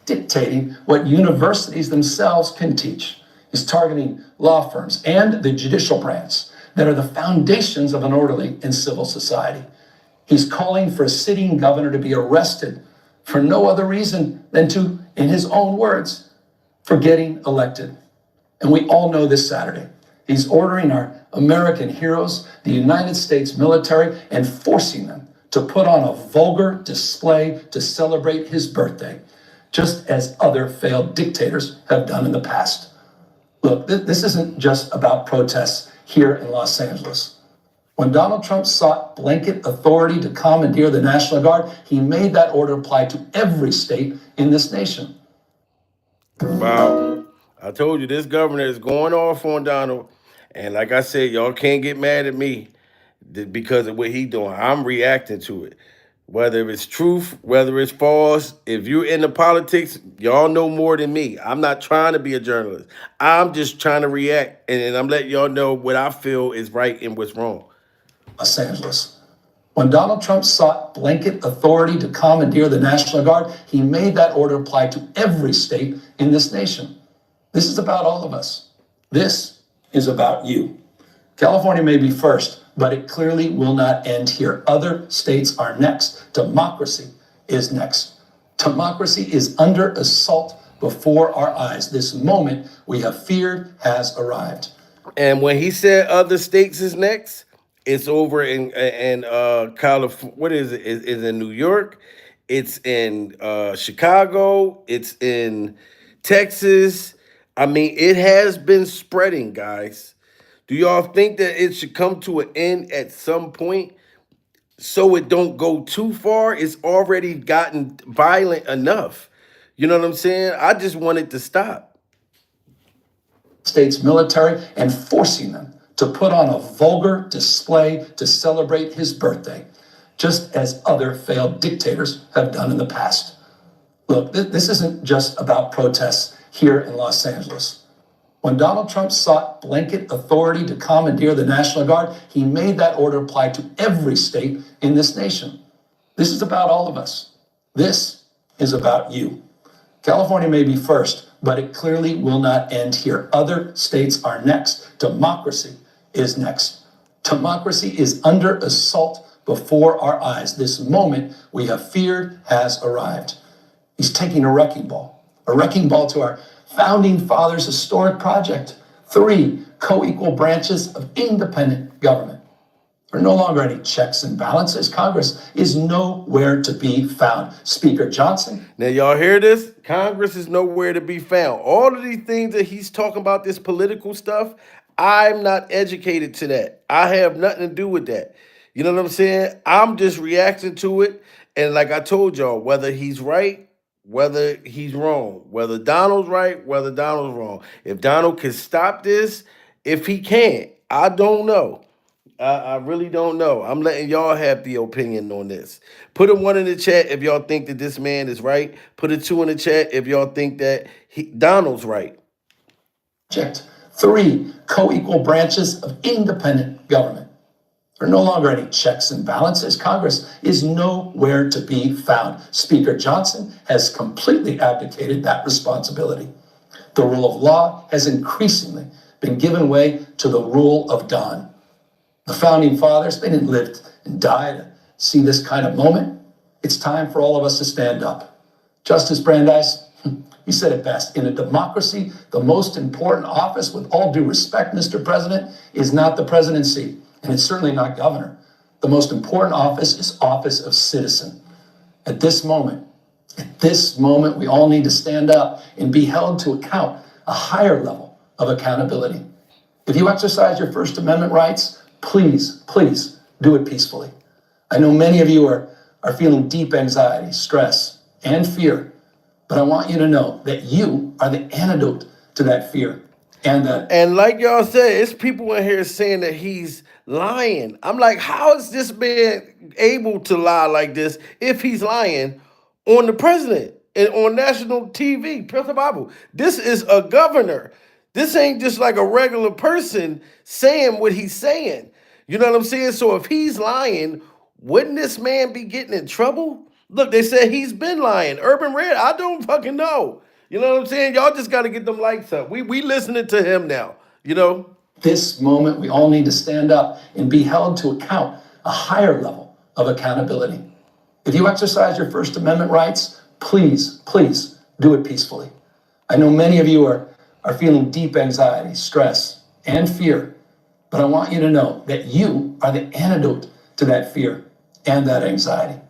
Dictating what universities themselves can teach. Is targeting law firms and the judicial branch that are the foundations of an orderly and civil society. He's calling for a sitting governor to be arrested for no other reason than to, in his own words, for getting elected. And we all know this Saturday, he's ordering our American heroes, the United States military, and forcing them to put on a vulgar display to celebrate his birthday, just as other failed dictators have done in the past. Look, this isn't just about protests here in Los Angeles. When Donald Trump sought blanket authority to commandeer the National Guard, he made that order apply to every state in this nation. Wow. I told you this governor is going off on Donald. And like I said, y'all can't get mad at me because of what he doing. I'm reacting to it. Whether it's truth, whether it's false, if you're into politics, y'all know more than me. I'm not trying to be a journalist. I'm just trying to react, and I'm letting y'all know what I feel is right and what's wrong. Los Angeles. When Donald Trump sought blanket authority to commandeer the National Guard, he made that order apply to every state in this nation. This is about all of us. This is about you. California may be first, but it clearly will not end here. Other states are next. Democracy is next. Democracy is under assault before our eyes. This moment we have feared has arrived. And when he said other states is next, it's over in California. What is it? It's in New York. It's in Chicago. It's in Texas. I mean, it has been spreading, guys. Do y'all think that it should come to an end at some point so it don't go too far? It's already gotten violent enough. You know what I'm saying? I just want it to stop. States military and forcing them to put on a vulgar display to celebrate his birthday, just as other failed dictators have done in the past. Look, this isn't just about protests here in Los Angeles. When Donald Trump sought blanket authority to commandeer the National Guard, he made that order apply to every state in this nation. This is about all of us. This is about you. California may be first, but it clearly will not end here. Other states are next. Democracy is next. Democracy is under assault before our eyes. This moment we have feared has arrived. He's taking a wrecking ball to our founding fathers' historic project. 3 co-equal branches of independent government. There are no longer any checks and balances. Congress is nowhere to be found. Speaker Johnson. Now, y'all hear this? Congress is nowhere to be found. All of these things that he's talking about, this political stuff, I'm not educated to that. I have nothing to do with that. You know what I'm saying? I'm just reacting to it. And like I told y'all, whether he's right, whether he's wrong, whether Donald's right, whether Donald's wrong. If Donald can stop this, if he can't, I don't know. I really don't know. I'm letting y'all have the opinion on this. Put a 1 in the chat if y'all think that this man is right. Put a 2 in the chat if y'all think that Donald's right. 3 co-equal branches of independent government. There are no longer any checks and balances. Congress is nowhere to be found. Speaker Johnson has completely abdicated that responsibility. The rule of law has increasingly been given way to the rule of Don. The founding fathers, they didn't live and die to see this kind of moment. It's time for all of us to stand up. Justice Brandeis, he said it best. In a democracy, the most important office, with all due respect, Mr. President, is not the presidency, and it's certainly not governor. The most important office is office of citizen. At this moment, we all need to stand up and be held to account, a higher level of accountability. If you exercise your First Amendment rights, please do it peacefully. I know many of you are feeling deep anxiety, stress, and fear, but I want you to know that you are the antidote to that fear. And like y'all said, it's people in here saying that he's lying. I'm like, how is this man able to lie like this if he's lying on the president and on national TV? President Bible, this is a governor. This ain't just like a regular person saying what he's saying. You know what I'm saying? So if he's lying, wouldn't this man be getting in trouble? Look, they said he's been lying. Urban Red, I don't fucking know. You know what I'm saying? Y'all just got to get them lights up. We listening to him now, you know? This moment, we all need to stand up and be held to account, a higher level of accountability. If you exercise your First Amendment rights, please do it peacefully. I know many of you are feeling deep anxiety, stress, and fear, but I want you to know that you are the antidote to that fear and that anxiety.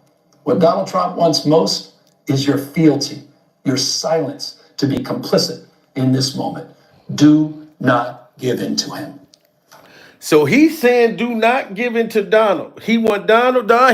What Donald Trump wants most is your fealty, your silence to be complicit in this moment. Do not give in to him. So he's saying do not give in to Donald. He want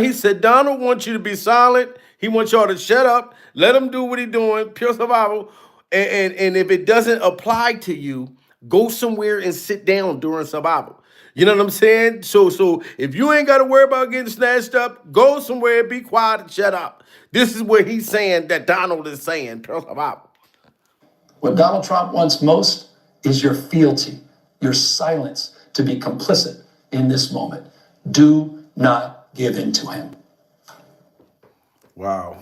he said Donald wants you to be silent. He wants y'all to shut up. Let him do what he's doing, pure survival. And if it doesn't apply to you, go somewhere and sit down during survival. You know what I'm saying? So if you ain't got to worry about getting snatched up, go somewhere, be quiet, and shut up. This is what he's saying that Donald is saying, pure survival. What Donald Trump wants most is your fealty, your silence to be complicit in this moment. Do not give in to him. Wow.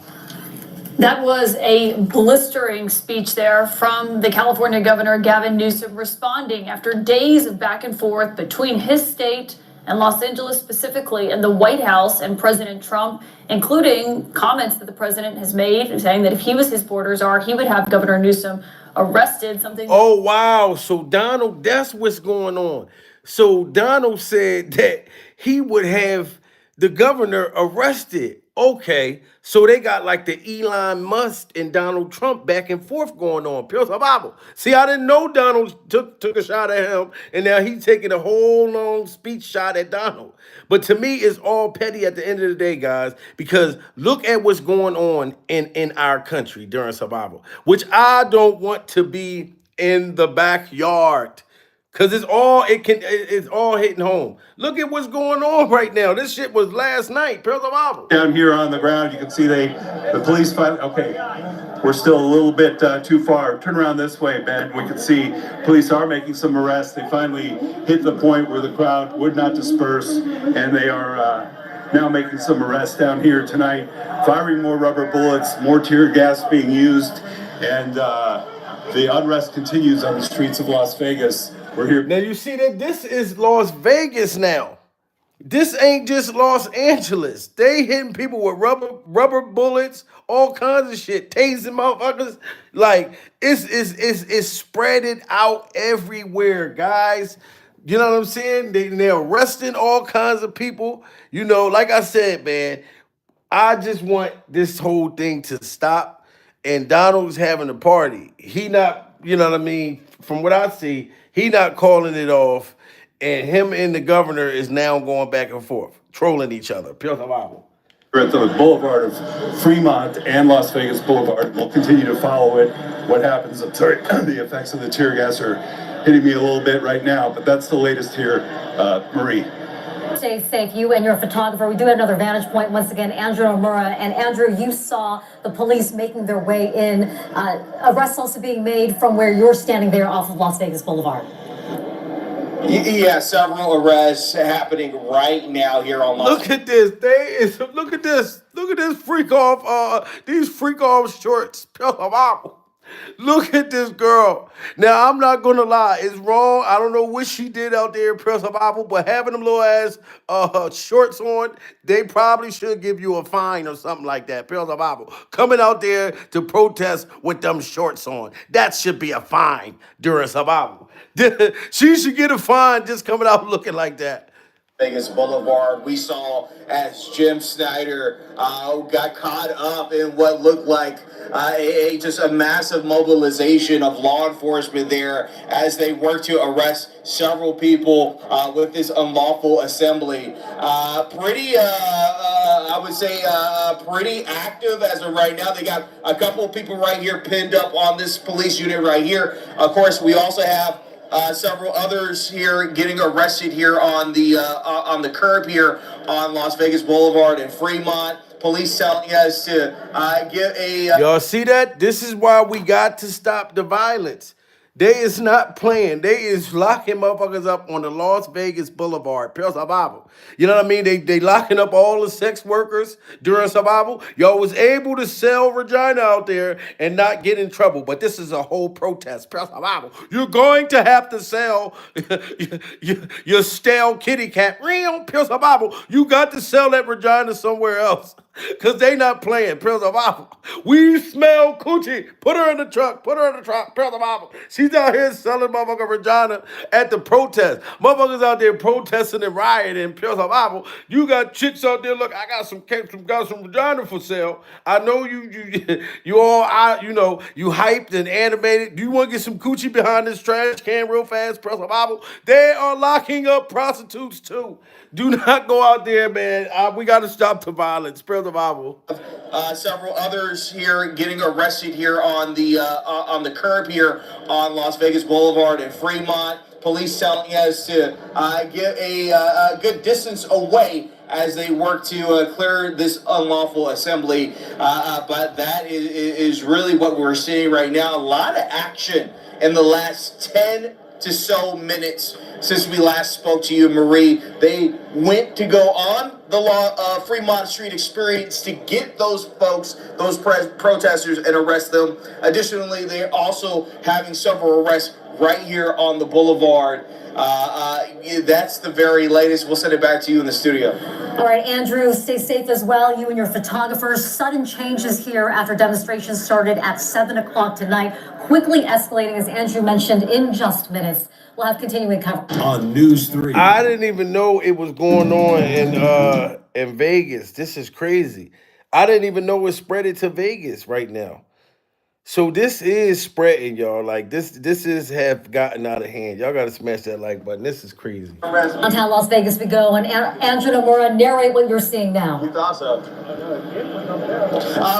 That was a blistering speech there from the California Governor Gavin Newsom, responding after days of back and forth between his state and Los Angeles specifically, and the White House and President Trump, including comments that the president has made saying that if he was his border czar, he would have Governor Newsom arrested. Oh, wow. So Donald, that's what's going on. So Donald said that he would have the governor arrested. Okay, so they got like the Elon Musk and Donald Trump back and forth going on. Pure survival. See, I didn't know Donald took a shot at him, and now he's taking a whole long speech shot at Donald. But to me, it's all petty at the end of the day, guys, because look at what's going on in our country during survival, which I don't want to be in the backyard. Cause it's all hitting home. Look at what's going on right now. This shit was last night. Down here on the ground, you can see the police finally. Okay, we're still a little bit too far. Turn around this way, Ben. We can see police are making some arrests. They finally hit the point where the crowd would not disperse, and they are now making some arrests down here tonight. Firing more rubber bullets, more tear gas being used. and the unrest continues on the streets of Las Vegas. We're here. Now you see that this is Las Vegas now. This ain't just Los Angeles. They hitting people with rubber bullets, all kinds of shit, tasing motherfuckers. Like it's spreaded out everywhere, guys. You know what I'm saying? They're arresting all kinds of people. You know, like I said, man, I just want this whole thing to stop. And Donald's having a party. He not, you know what I mean? From what I see, he not calling it off. And him and the governor is now going back and forth, trolling each other. Pure survival. We're at the boulevard of Fremont and Las Vegas Boulevard. We'll continue to follow it. What happens? I'm sorry, the effects of the tear gas are hitting me a little bit right now, but that's the latest here, Marie. Stay safe, you and your photographer. We do have another vantage point once again, Andrew Nomura. And Andrew, you saw the police making their way in. Arrests also being made from where you're standing there off of Las Vegas Boulevard. Yeah, several arrests happening right now here on Las Look at this. Look at this. Look at this freak off. These freak off shorts. Pure survival. Look at this girl. Now, I'm not going to lie. It's wrong. I don't know what she did out there in Pure Survival, but having them little ass shorts on, they probably should give you a fine or something like that. Pure Survival. Coming out there to protest with them shorts on. That should be a fine during survival. She should get a fine just coming out looking like that. Vegas Boulevard. We saw as Jim Snyder got caught up in what looked like just a massive mobilization of law enforcement there as they worked to arrest several people with this unlawful assembly. I would say, pretty active as of right now. They got a couple of people right here pinned up on this police unit right here. Of course, we also have several others here getting arrested here on the curb here on Las Vegas Boulevard and Fremont. Police telling us to get a... Y'all see that? This is why we got to stop the violence. They is not playing. They is locking motherfuckers up on the Las Vegas Boulevard. Pure survival. You know what I mean? They locking up all the sex workers during survival. Y'all was able to sell Regina out there and not get in trouble. But this is a whole protest. Pure survival. You're going to have to sell your stale kitty cat. Real pure survival. You got to sell that Regina somewhere else. Because they not playing. Pure survival. We smell coochie. Put her in the truck. Put her in the truck. Pure survival. She's out here selling motherfucking Regina at the protest. Motherfuckers out there protesting and rioting. Pure survival. You got chicks out there. Look, I got some Regina for sale. I know you all, you hyped and animated. Do you want to get some coochie behind this trash can real fast? Pure survival. They are locking up prostitutes too. Do not go out there, man. We got to stop the violence. Pure survival. Several others here getting arrested here on the curb here on Las Vegas Boulevard and Fremont. Police telling us to get a good distance away as they work to clear this unlawful assembly. But that is really what we're seeing right now. A lot of action in the last 10 to so minutes since we last spoke to you, Marie. They went to go on the Fremont Street experience to get those folks, those protesters, and arrest them. Additionally, they're also having several arrests right here on the boulevard. That's the very latest. We'll send it back to you in the studio. All right, Andrew, stay safe as well. You and your photographers. Sudden changes here after demonstrations started at 7 o'clock tonight, quickly escalating, as Andrew mentioned, in just minutes. We'll have continuing coverage on News 3. I didn't even know it was going on in Vegas. This is crazy. I didn't even know it spread it to Vegas right now. So this is spreading, y'all. Like this is have gotten out of hand. Y'all gotta smash that like button. This is crazy. Downtown Las Vegas we go, and Andrew Nomura, narrate what you're seeing now. You thought so.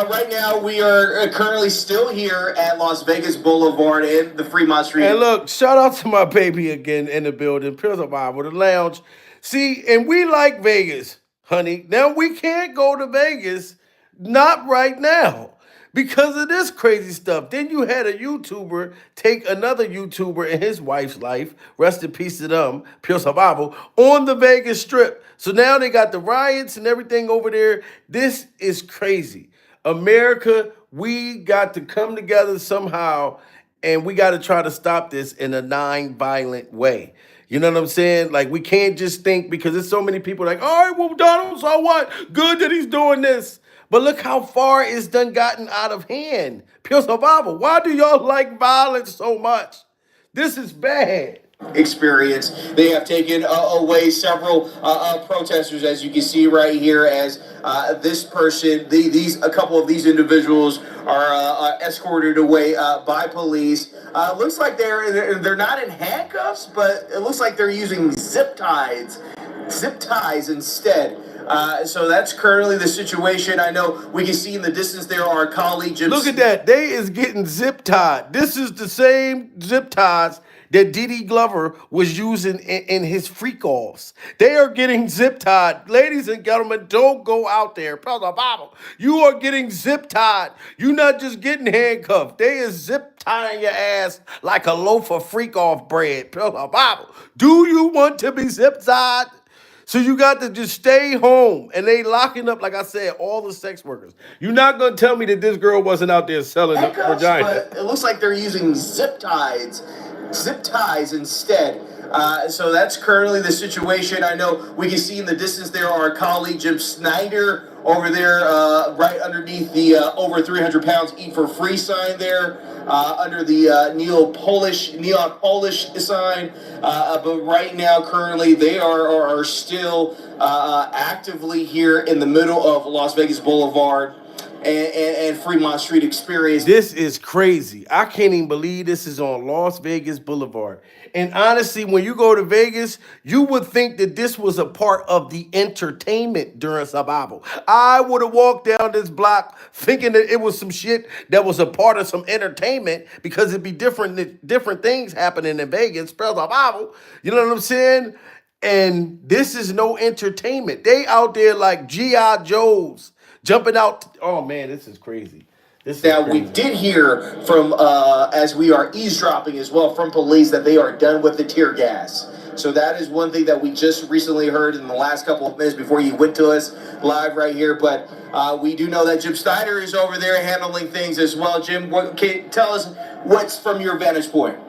Right now, we are currently still here at Las Vegas Boulevard in the Fremont Street. And look, shout out to my baby again in the building, Pure Survival, the lounge. See, and we like Vegas, honey. Now we can't go to Vegas, not right now. Because of this crazy stuff. Then you had a YouTuber take another YouTuber and his wife's life, rest in peace to them, Pure Survival, on the Vegas Strip. So now they got the riots and everything over there. This is crazy. America, we got to come together somehow, and we got to try to stop this in a non-violent way. You know what I'm saying? Like, we can't just think, because there's so many people like, all right, well, Donald, so what? Good that he's doing this. But look how far it's done gotten out of hand. Pure survival. Why do y'all like violence so much? This is bad. Experience. They have taken away several protesters, as you can see right here, as this person, a couple of these individuals are escorted away by police. Looks like they're not in handcuffs, but it looks like they're using zip ties instead. So that's currently the situation. I know we can see in the distance there our colleague Jim. Look at that. They is getting zip tied. This is the same zip ties that Diddy Glover was using in his freak offs. They are getting zip tied. Ladies and gentlemen, don't go out there. Brother Bible, you are getting zip tied. You're not just getting handcuffed. They is zip tying your ass like a loaf of freak off bread. Brother Bible, do you want to be zip tied? So you got to just stay home, and they locking up, like I said, all the sex workers. You're not going to tell me that this girl wasn't out there selling the vagina. But it looks like they're using zip ties instead. So that's currently the situation. I know we can see in the distance there our colleague Jim Snyder over there, right underneath the over 300 pounds eat for free sign there, under the neon Polish sign. But right now, currently, they are still actively here in the middle of Las Vegas Boulevard and Fremont Street experience. This is crazy. I can't even believe this is on Las Vegas Boulevard. And honestly, when you go to Vegas, you would think that this was a part of the entertainment during survival. I would have walked down this block thinking that it was some shit that was a part of some entertainment, because it'd be different things happening in Vegas, survival. You know what I'm saying? And this is no entertainment. They out there like G.I. Joes jumping out. Oh man, this is crazy. Now, we did hear from, as we are eavesdropping as well, from police that they are done with the tear gas. So that is one thing that we just recently heard in the last couple of minutes before you went to us live right here. But we do know that Jim Snyder is over there handling things as well. Jim, tell us what's from your vantage point.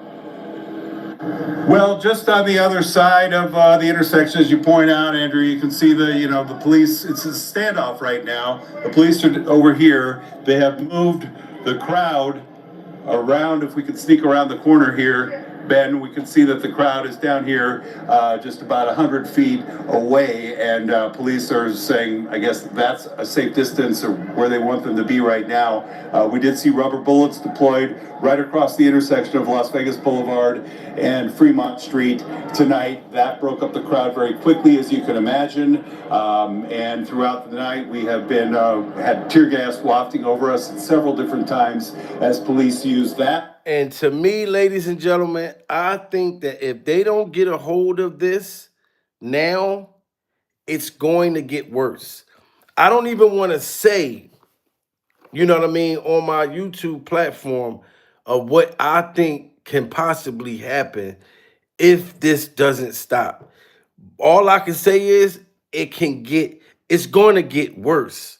Well, just on the other side of the intersection, as you point out, Andrew, you can see the police. It's a standoff right now. The police are over here. They have moved the crowd around. If we could sneak around the corner here, Ben, we can see that the crowd is down here just about 100 feet away, and police are saying, I guess that's a safe distance or where they want them to be right now. We did see rubber bullets deployed right across the intersection of Las Vegas Boulevard and Fremont Street tonight. That broke up the crowd very quickly, as you can imagine. And throughout the night, we have been had tear gas wafting over us at several different times as police used that. And to me, ladies and gentlemen, I think that if they don't get a hold of this now, it's going to get worse. I don't even want to say, you know what I mean, on my YouTube platform of what I think can possibly happen if this doesn't stop. All I can say is it's going to get worse.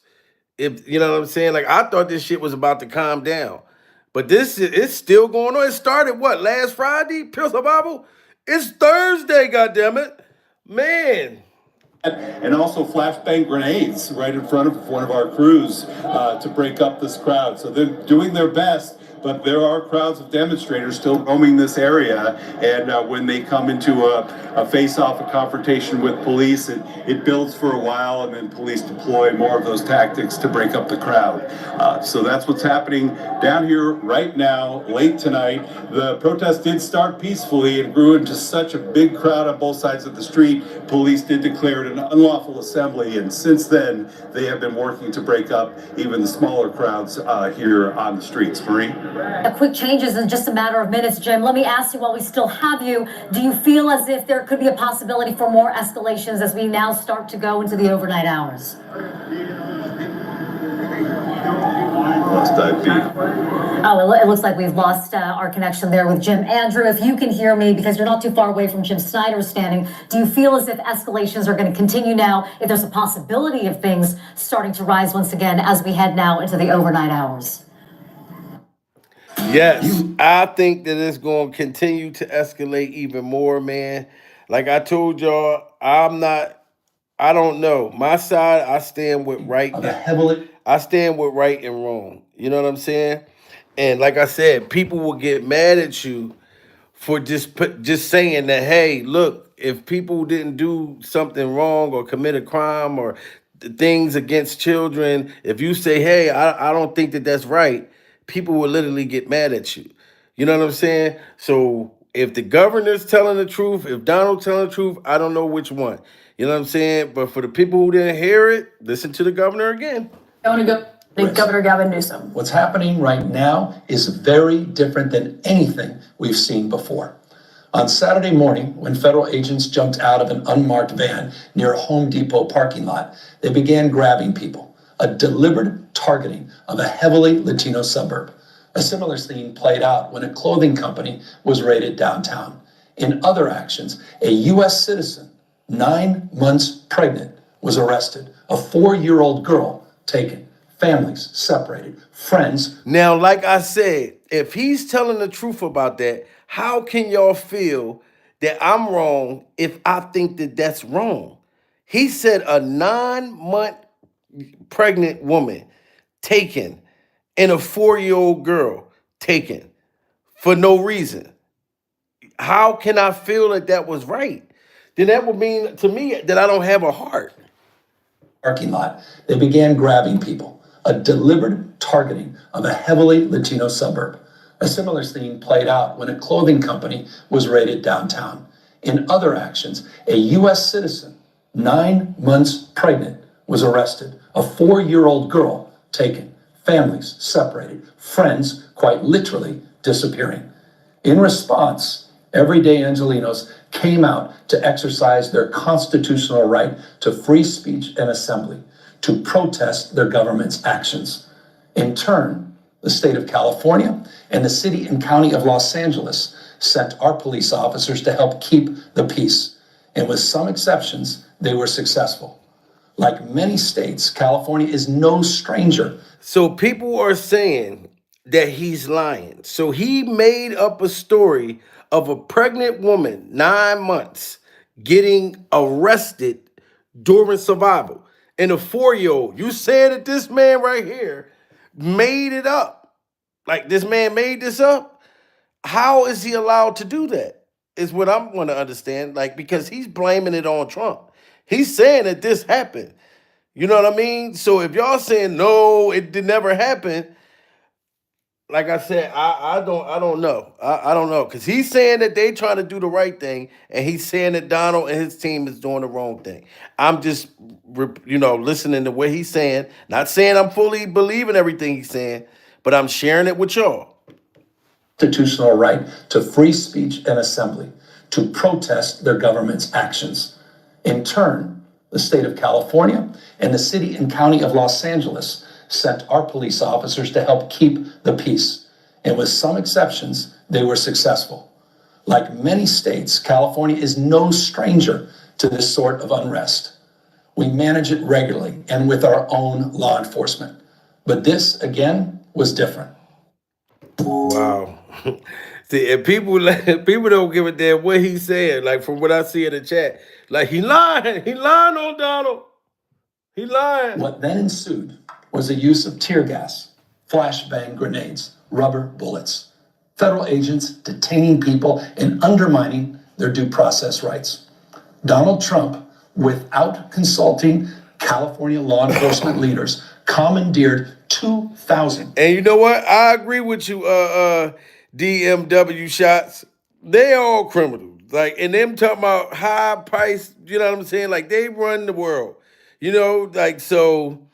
If you know what I'm saying? Like, I thought this shit was about to calm down. But it's still going on. It started last Friday? Pure survival? It's Thursday, goddammit. Man. And also flashbang grenades right in front of one of our crews to break up this crowd. So they're doing their best, but there are crowds of demonstrators still roaming this area. And when they come into a face-off, a confrontation with police, it builds for a while, and then police deploy more of those tactics to break up the crowd. So that's what's happening down here right now, late tonight. The protest did start peacefully and grew into such a big crowd on both sides of the street. Police did declare it an unlawful assembly, and since then, they have been working to break up even the smaller crowds here on the streets. Marie? A quick changes in just a matter of minutes, Jim. Let me ask you while we still have you, do you feel as if there could be a possibility for more escalations as we now start to go into the overnight hours? Must I be? Oh, it looks like we've lost our connection there with Jim. Andrew, if you can hear me, because you're not too far away from Jim Snyder's standing, do you feel as if escalations are going to continue now, if there's a possibility of things starting to rise once again as we head now into the overnight hours? Yes, I think that it's going to continue to escalate even more, man. Like I told y'all, I don't know. My side, I stand with right. I stand with right and wrong. You know what I'm saying? And like I said, people will get mad at you for just saying that, hey, look, if people didn't do something wrong or commit a crime or things against children, if you say, hey, I don't think that that's right, people will literally get mad at you. You know what I'm saying? So if the governor's telling the truth, if Donald's telling the truth, I don't know which one. You know what I'm saying? But for the people who didn't hear it, listen to the governor again. I want to go to Governor Gavin Newsom. What's happening right now is very different than anything we've seen before. On Saturday morning, when federal agents jumped out of an unmarked van near a Home Depot parking lot, they began grabbing people, a deliberate targeting of a heavily Latino suburb. A similar scene played out when a clothing company was raided downtown. In other actions, a U.S. citizen, 9 months pregnant, was arrested. A 4-year-old girl taken. Families separated. Friends. Now, like I said, if he's telling the truth about that, how can y'all feel that I'm wrong if I think that that's wrong? He said a 9-month pregnant woman taken and a 4-year-old girl taken for no reason. How can I feel that that was right? Then that would mean to me that I don't have a heart. Parking lot, they began grabbing people, a deliberate targeting of a heavily Latino suburb. A similar scene played out when a clothing company was raided downtown. In other actions, a U.S. citizen, 9 months pregnant, was arrested. A 4-year-old girl taken. Families separated. Friends quite literally disappearing. In response, everyday Angelenos came out to exercise their constitutional right to free speech and assembly, to protest their government's actions. In turn, the state of California and the city and county of Los Angeles sent our police officers to help keep the peace. And with some exceptions, they were successful. Like many states, California is no stranger. So people are saying that he's lying. So he made up a story of a pregnant woman, 9 months, getting arrested during survival. And a 4-year-old, you saying that this man right here made it up? Like this man made this up? How is he allowed to do that? Is what I'm going to understand. Like, because he's blaming it on Trump. He's saying that this happened. You know what I mean? So if y'all saying no, it did never happen, like I said, I don't know. I don't know. Because he's saying that they trying to do the right thing, and he's saying that Donald and his team is doing the wrong thing. I'm just listening to what he's saying. Not saying I'm fully believing everything he's saying, but I'm sharing it with y'all. Constitutional right to free speech and assembly, to protest their government's actions. In turn, the state of California and the city and county of Los Angeles sent our police officers to help keep the peace. And with some exceptions, they were successful. Like many states, California is no stranger to this sort of unrest. We manage it regularly and with our own law enforcement. But this, again, was different. Wow. See, and people don't give a damn what he's saying. Like from what I see in the chat, like he lying on Donald. He lying. What then ensued was the use of tear gas, flashbang grenades, rubber bullets. Federal agents detaining people and undermining their due process rights. Donald Trump, without consulting California law enforcement leaders, commandeered 2,000. And you know what? I agree with you, DMW shots. They all criminals. Like, and them talking about high price, you know what I'm saying? Like, they run the world. You know, like, so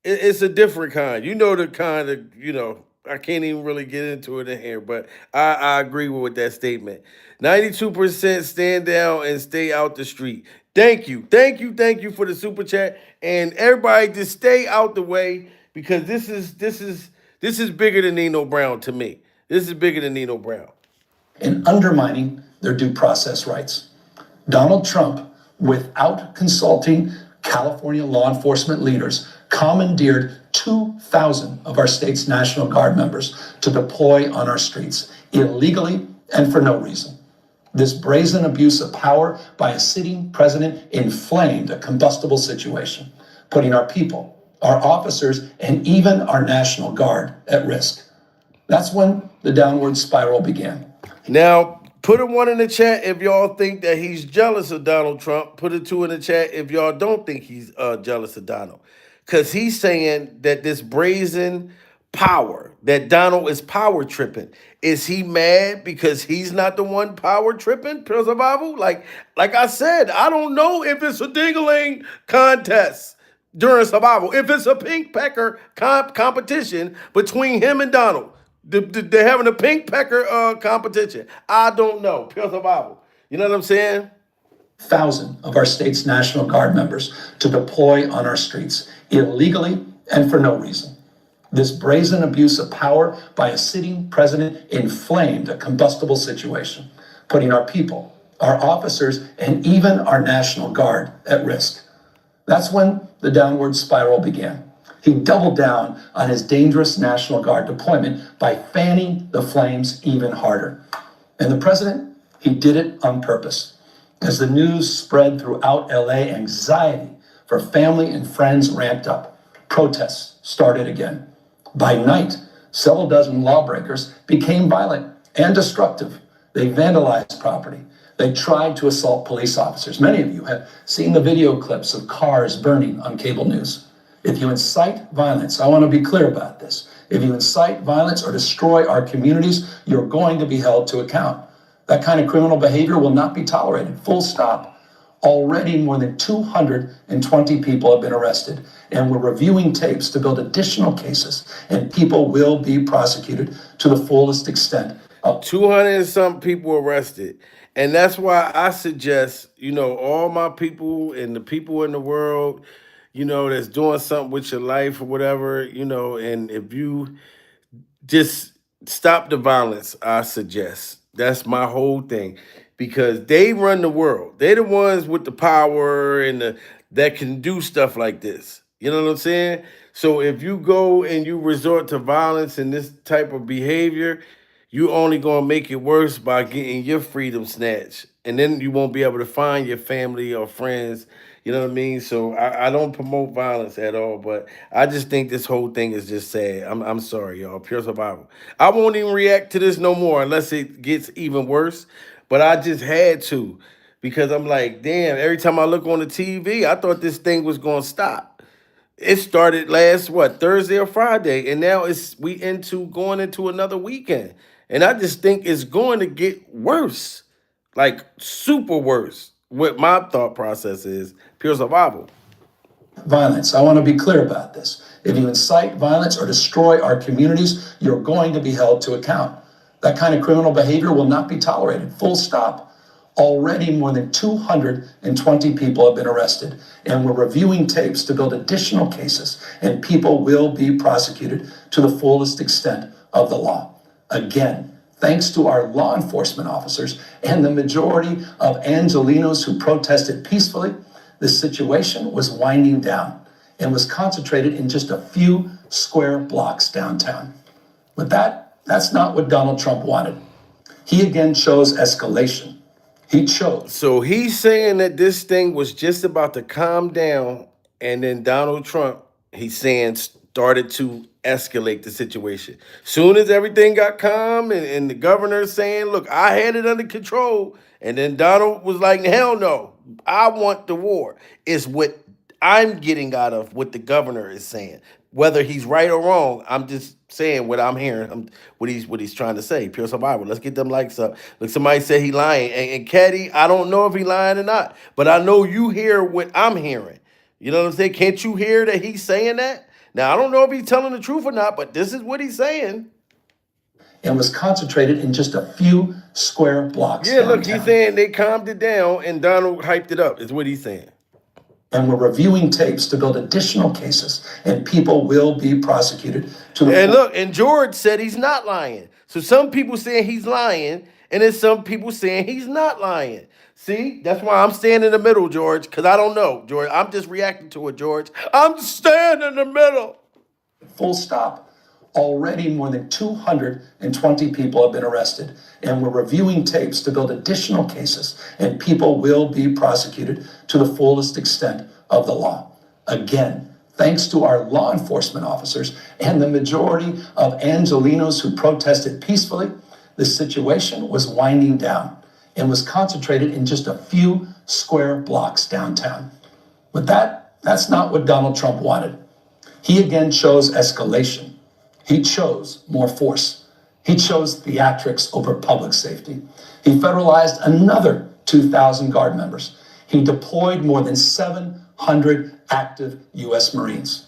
it's a different kind. You know the kind of, I can't even really get into it in here, but I agree with that statement. 92% stand down and stay out the street. Thank you for the super chat. And everybody just stay out the way, because this is This is bigger than Nino Brown to me. This is bigger than Nino Brown. And undermining their due process rights. Donald Trump, without consulting California law enforcement leaders, commandeered 2,000 of our state's National Guard members to deploy on our streets illegally and for no reason. This brazen abuse of power by a sitting president inflamed a combustible situation, putting our people, our officers, and even our National Guard at risk. That's when the downward spiral began. Now, put a 1 in the chat if y'all think that he's jealous of Donald Trump. Put a 2 in the chat if y'all don't think he's jealous of Donald. Because he's saying that this brazen power, that Donald is power tripping. Is he mad because he's not the one power tripping, Pure Survival? Like I said, I don't know if it's a dingling contest during Survival. If it's a pink pecker competition between him and Donald. They're having a pink pecker competition. I don't know. Pure Survival. You know what I'm saying? 1,000 of our state's National Guard members to deploy on our streets illegally and for no reason. This brazen abuse of power by a sitting president inflamed a combustible situation, putting our people, our officers, and even our National Guard at risk. That's when the downward spiral began. He doubled down on his dangerous National Guard deployment by fanning the flames even harder. And the president, he did it on purpose. As the news spread throughout LA, anxiety for family and friends ramped up. Protests started again. By night, several dozen lawbreakers became violent and destructive. They vandalized property. They tried to assault police officers. Many of you have seen the video clips of cars burning on cable news. If you incite violence, I want to be clear about this. If you incite violence or destroy our communities, you're going to be held to account. That kind of criminal behavior will not be tolerated, full stop. Already more than 220 people have been arrested, and we're reviewing tapes to build additional cases, and people will be prosecuted to the fullest extent. 200 and some people arrested. And that's why I suggest, all my people and the people in the world, that's doing something with your life or whatever, and if you just stop the violence, I suggest. That's my whole thing. Because they run the world. They're the ones with the power and that can do stuff like this. You know what I'm saying? So if you go and you resort to violence and this type of behavior, you only gonna make it worse by getting your freedom snatched. And then you won't be able to find your family or friends. You know what I mean? So I don't promote violence at all, but I just think this whole thing is just sad. I'm sorry, y'all. Pure Survival. I won't even react to this no more unless it gets even worse. But I just had to, because I'm like, damn, every time I look on the TV, I thought this thing was gonna stop. It started last, Thursday or Friday, and now we going into another weekend. And I just think it's going to get worse, like super worse. What my thought process is, Pure Survival. Violence. I want to be clear about this. If you incite violence or destroy our communities, you're going to be held to account. That kind of criminal behavior will not be tolerated, full stop. Already more than 220 people have been arrested, and we're reviewing tapes to build additional cases, and people will be prosecuted to the fullest extent of the law. Again, thanks to our law enforcement officers and the majority of Angelenos who protested peacefully, the situation was winding down and was concentrated in just a few square blocks downtown. With that's not what Donald Trump wanted. He again chose escalation. He chose. So he's saying that this thing was just about to calm down, and then Donald Trump, he's saying, started to escalate the situation. Soon as everything got calm and the governor saying, look, I had it under control. And then Donald was like, hell no, I want the war. It's what I'm getting out of what the governor is saying. Whether he's right or wrong, I'm just saying what I'm hearing, what he's trying to say. Pure Survival. Let's get them likes up. Look, somebody said he lying. And Caddy, I don't know if he lying or not, but I know you hear what I'm hearing. You know what I'm saying? Can't you hear that he's saying that? Now, I don't know if he's telling the truth or not, but this is what he's saying. And was concentrated in just a few square blocks. Yeah, downtown. Look, he's saying they calmed it down and Donald hyped it up, is what he's saying. And we're reviewing tapes to build additional cases, and people will be prosecuted to the And look, and George said he's not lying. So some people saying he's lying, and then some people saying he's not lying. See, that's why I'm staying in the middle, George, because I don't know, George. I'm just reacting to it, George. I'm staying in the middle. full stop. Already more than 220 people have been arrested, and we're reviewing tapes to build additional cases, and people will be prosecuted to the fullest extent of the law. Again, thanks to our law enforcement officers and the majority of Angelenos who protested peacefully, the situation was winding down and was concentrated in just a few square blocks downtown. But that's not what Donald Trump wanted. He again chose escalation. He chose more force. He chose theatrics over public safety. He federalized another 2,000 Guard members. He deployed more than 700 active U.S. Marines.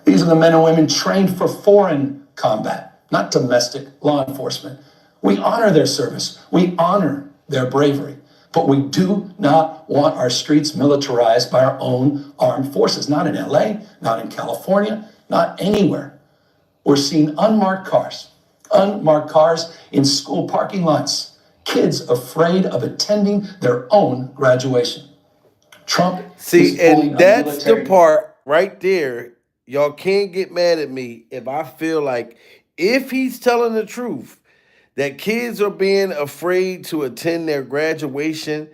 These are the men and women trained for foreign combat, not domestic law enforcement. We honor their service. We honor their bravery. But we do not want our streets militarized by our own armed forces, not in LA, not in California, not anywhere. We're seeing unmarked cars in school parking lots, kids afraid of attending their own graduation. Trump See, is pulling and a that's military- the part right there. Y'all can't get mad at me if I feel like if he's telling the truth, that kids are being afraid to attend their graduation,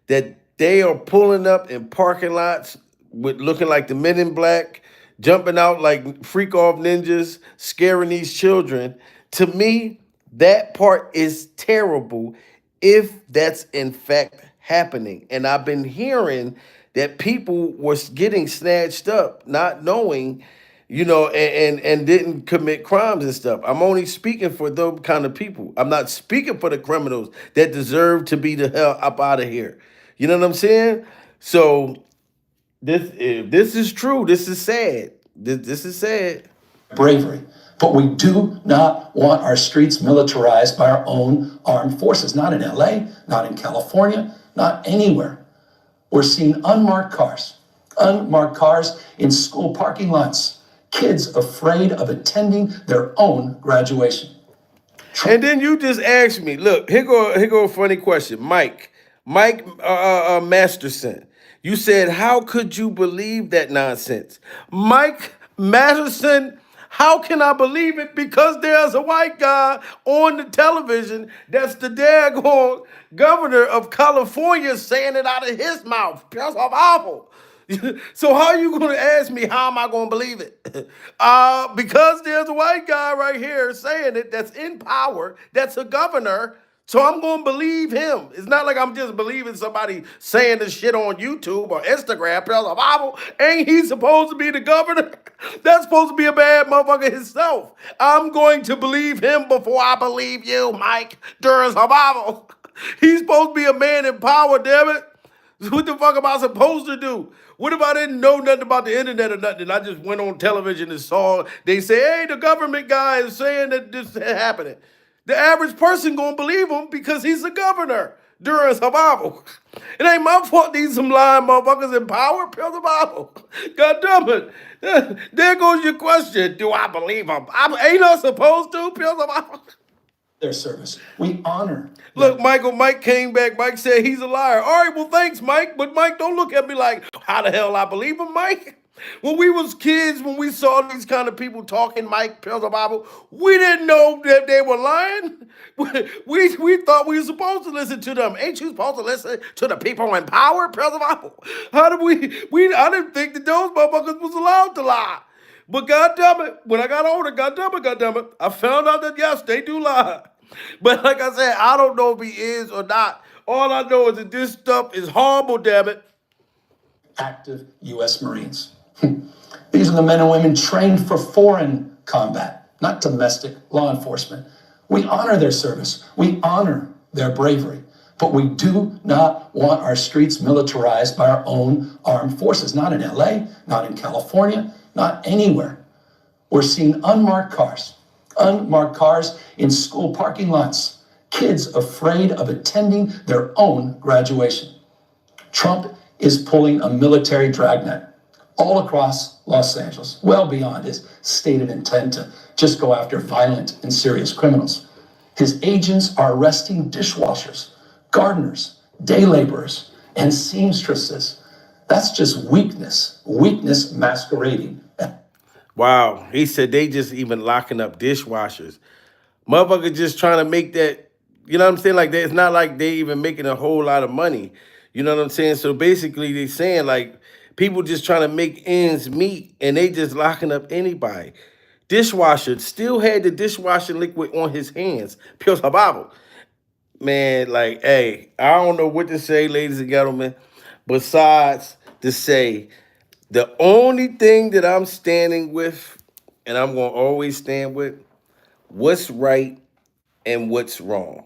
that they are pulling up in parking lots with looking like the Men in Black, jumping out like freak off ninjas, scaring these children. To me, that part is terrible if that's in fact happening. And I've been hearing that people were getting snatched up, not knowing, and didn't commit crimes and stuff. I'm only speaking for those kind of people. I'm not speaking for the criminals that deserve to be the hell up out of here. You know what I'm saying? So if this is true, this is sad. This is sad. bravery. But we do not want our streets militarized by our own armed forces, not in LA, not in California, not anywhere. We're seeing unmarked cars in school parking lots, kids afraid of attending their own graduation. And then you just asked me, look, here go a funny question. Mike Masterson. You said, how could you believe that nonsense? Mike Masterson, how can I believe it? Because there's a white guy on the television that's the daggone governor of California saying it out of his mouth. That's awful. So how are you going to ask me how am I going to believe it? Because there's a white guy right here saying it that's in power, that's a governor. So I'm going to believe him. It's not like I'm just believing somebody saying this shit on YouTube or Instagram. Bible. Ain't he supposed to be the governor? That's supposed to be a bad motherfucker himself. I'm going to believe him before I believe you, Mike. During Bible. He's supposed to be a man in power, damn it. What the fuck am I supposed to do? What if I didn't know nothing about the internet or nothing? I just went on television and saw, they say, hey, the government guy is saying that this is happening. The average person gonna believe him because he's the governor during survival. It ain't my fault these some lying motherfuckers in power. Pure survival. God damn it. There goes your question. Do I believe him? Ain't I supposed to? Pure survival. Their service. We honor. Look, Mike came back. Mike said he's a liar. All right, well, thanks, Mike. But Mike, don't look at me like, how the hell I believe him, Mike? When we was kids, when we saw these kind of people talking, Mike, Pills of Bible, we didn't know that they were lying. We thought we were supposed to listen to them. Ain't you supposed to listen to the people in power, Pills of Bible? How did I didn't think that those motherfuckers was allowed to lie. But goddammit, when I got older, goddammit, I found out that yes, they do lie. But like I said, I don't know if he is or not. All I know is that this stuff is horrible, damn it. Active U.S. Marines. These are the men and women trained for foreign combat, not domestic law enforcement. We honor their service. We honor their bravery. But we do not want our streets militarized by our own armed forces, not in LA, not in California, not anywhere. We're seeing unmarked cars in school parking lots, kids afraid of attending their own graduation. Trump is pulling a military dragnet all across Los Angeles, well beyond his stated intent to just go after violent and serious criminals. His agents are arresting dishwashers, gardeners, day laborers, and seamstresses. That's just weakness masquerading. Wow. He said they just even locking up dishwashers. Motherfucker just trying to make that, you know what I'm saying? Like, it's not like they even making a whole lot of money. You know what I'm saying? So basically they saying like people just trying to make ends meet and they just locking up anybody. Dishwasher still had the dishwasher liquid on his hands. Pure Bible. Man, like, hey, I don't know what to say, ladies and gentlemen, besides to say the only thing that I'm standing with, and I'm going to always stand with, what's right and what's wrong.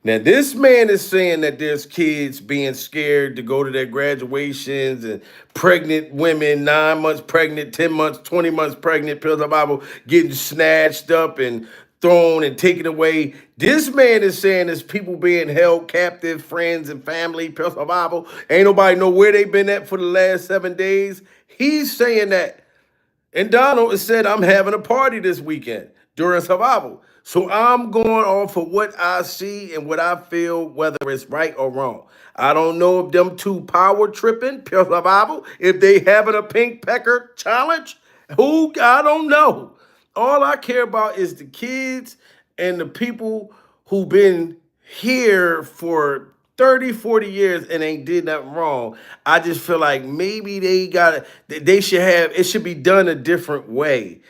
Now, this man is saying that there's kids being scared to go to their graduations and pregnant women, 9 months pregnant, 10 months, 20 months pregnant, pills of Bible, getting snatched up and thrown and taken away. This man is saying there's people being held captive, friends and family, pills of Bible. Ain't nobody know where they been at for the last 7 days. He's saying that. And Donald has said, I'm having a party this weekend during survival. So I'm going off of what I see and what I feel, whether it's right or wrong. I don't know if them two power tripping, pure survival, if they having a pink pecker challenge. Who, I don't know. All I care about is the kids and the people who've been here for 30, 40 years and ain't did nothing wrong. I just feel like maybe they should have, it should be done a different way,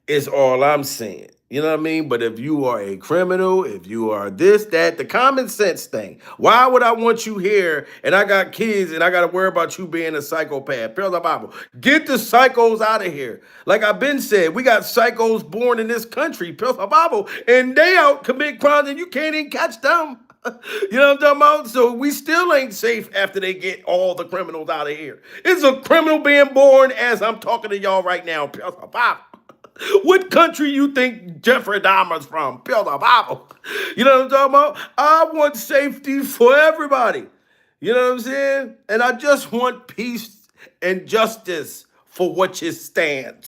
is all I'm saying. You know what I mean? But if you are a criminal, if you are this, that, the common sense thing, why would I want you here and I got kids and I got to worry about you being a psychopath? Praise the Bible. Get the psychos out of here. Like I've been said, we got psychos born in this country, praise the Bible, and they out commit crimes and you can't even catch them. You know what I'm talking about? So we still ain't safe after they get all the criminals out of here. It's a criminal being born as I'm talking to y'all right now. Praise the Bible. What country you think Jeffrey Dahmer's from? Pure the Bible. You know what I'm talking about? I want safety for everybody. You know what I'm saying? And I just want peace and justice for what you stand.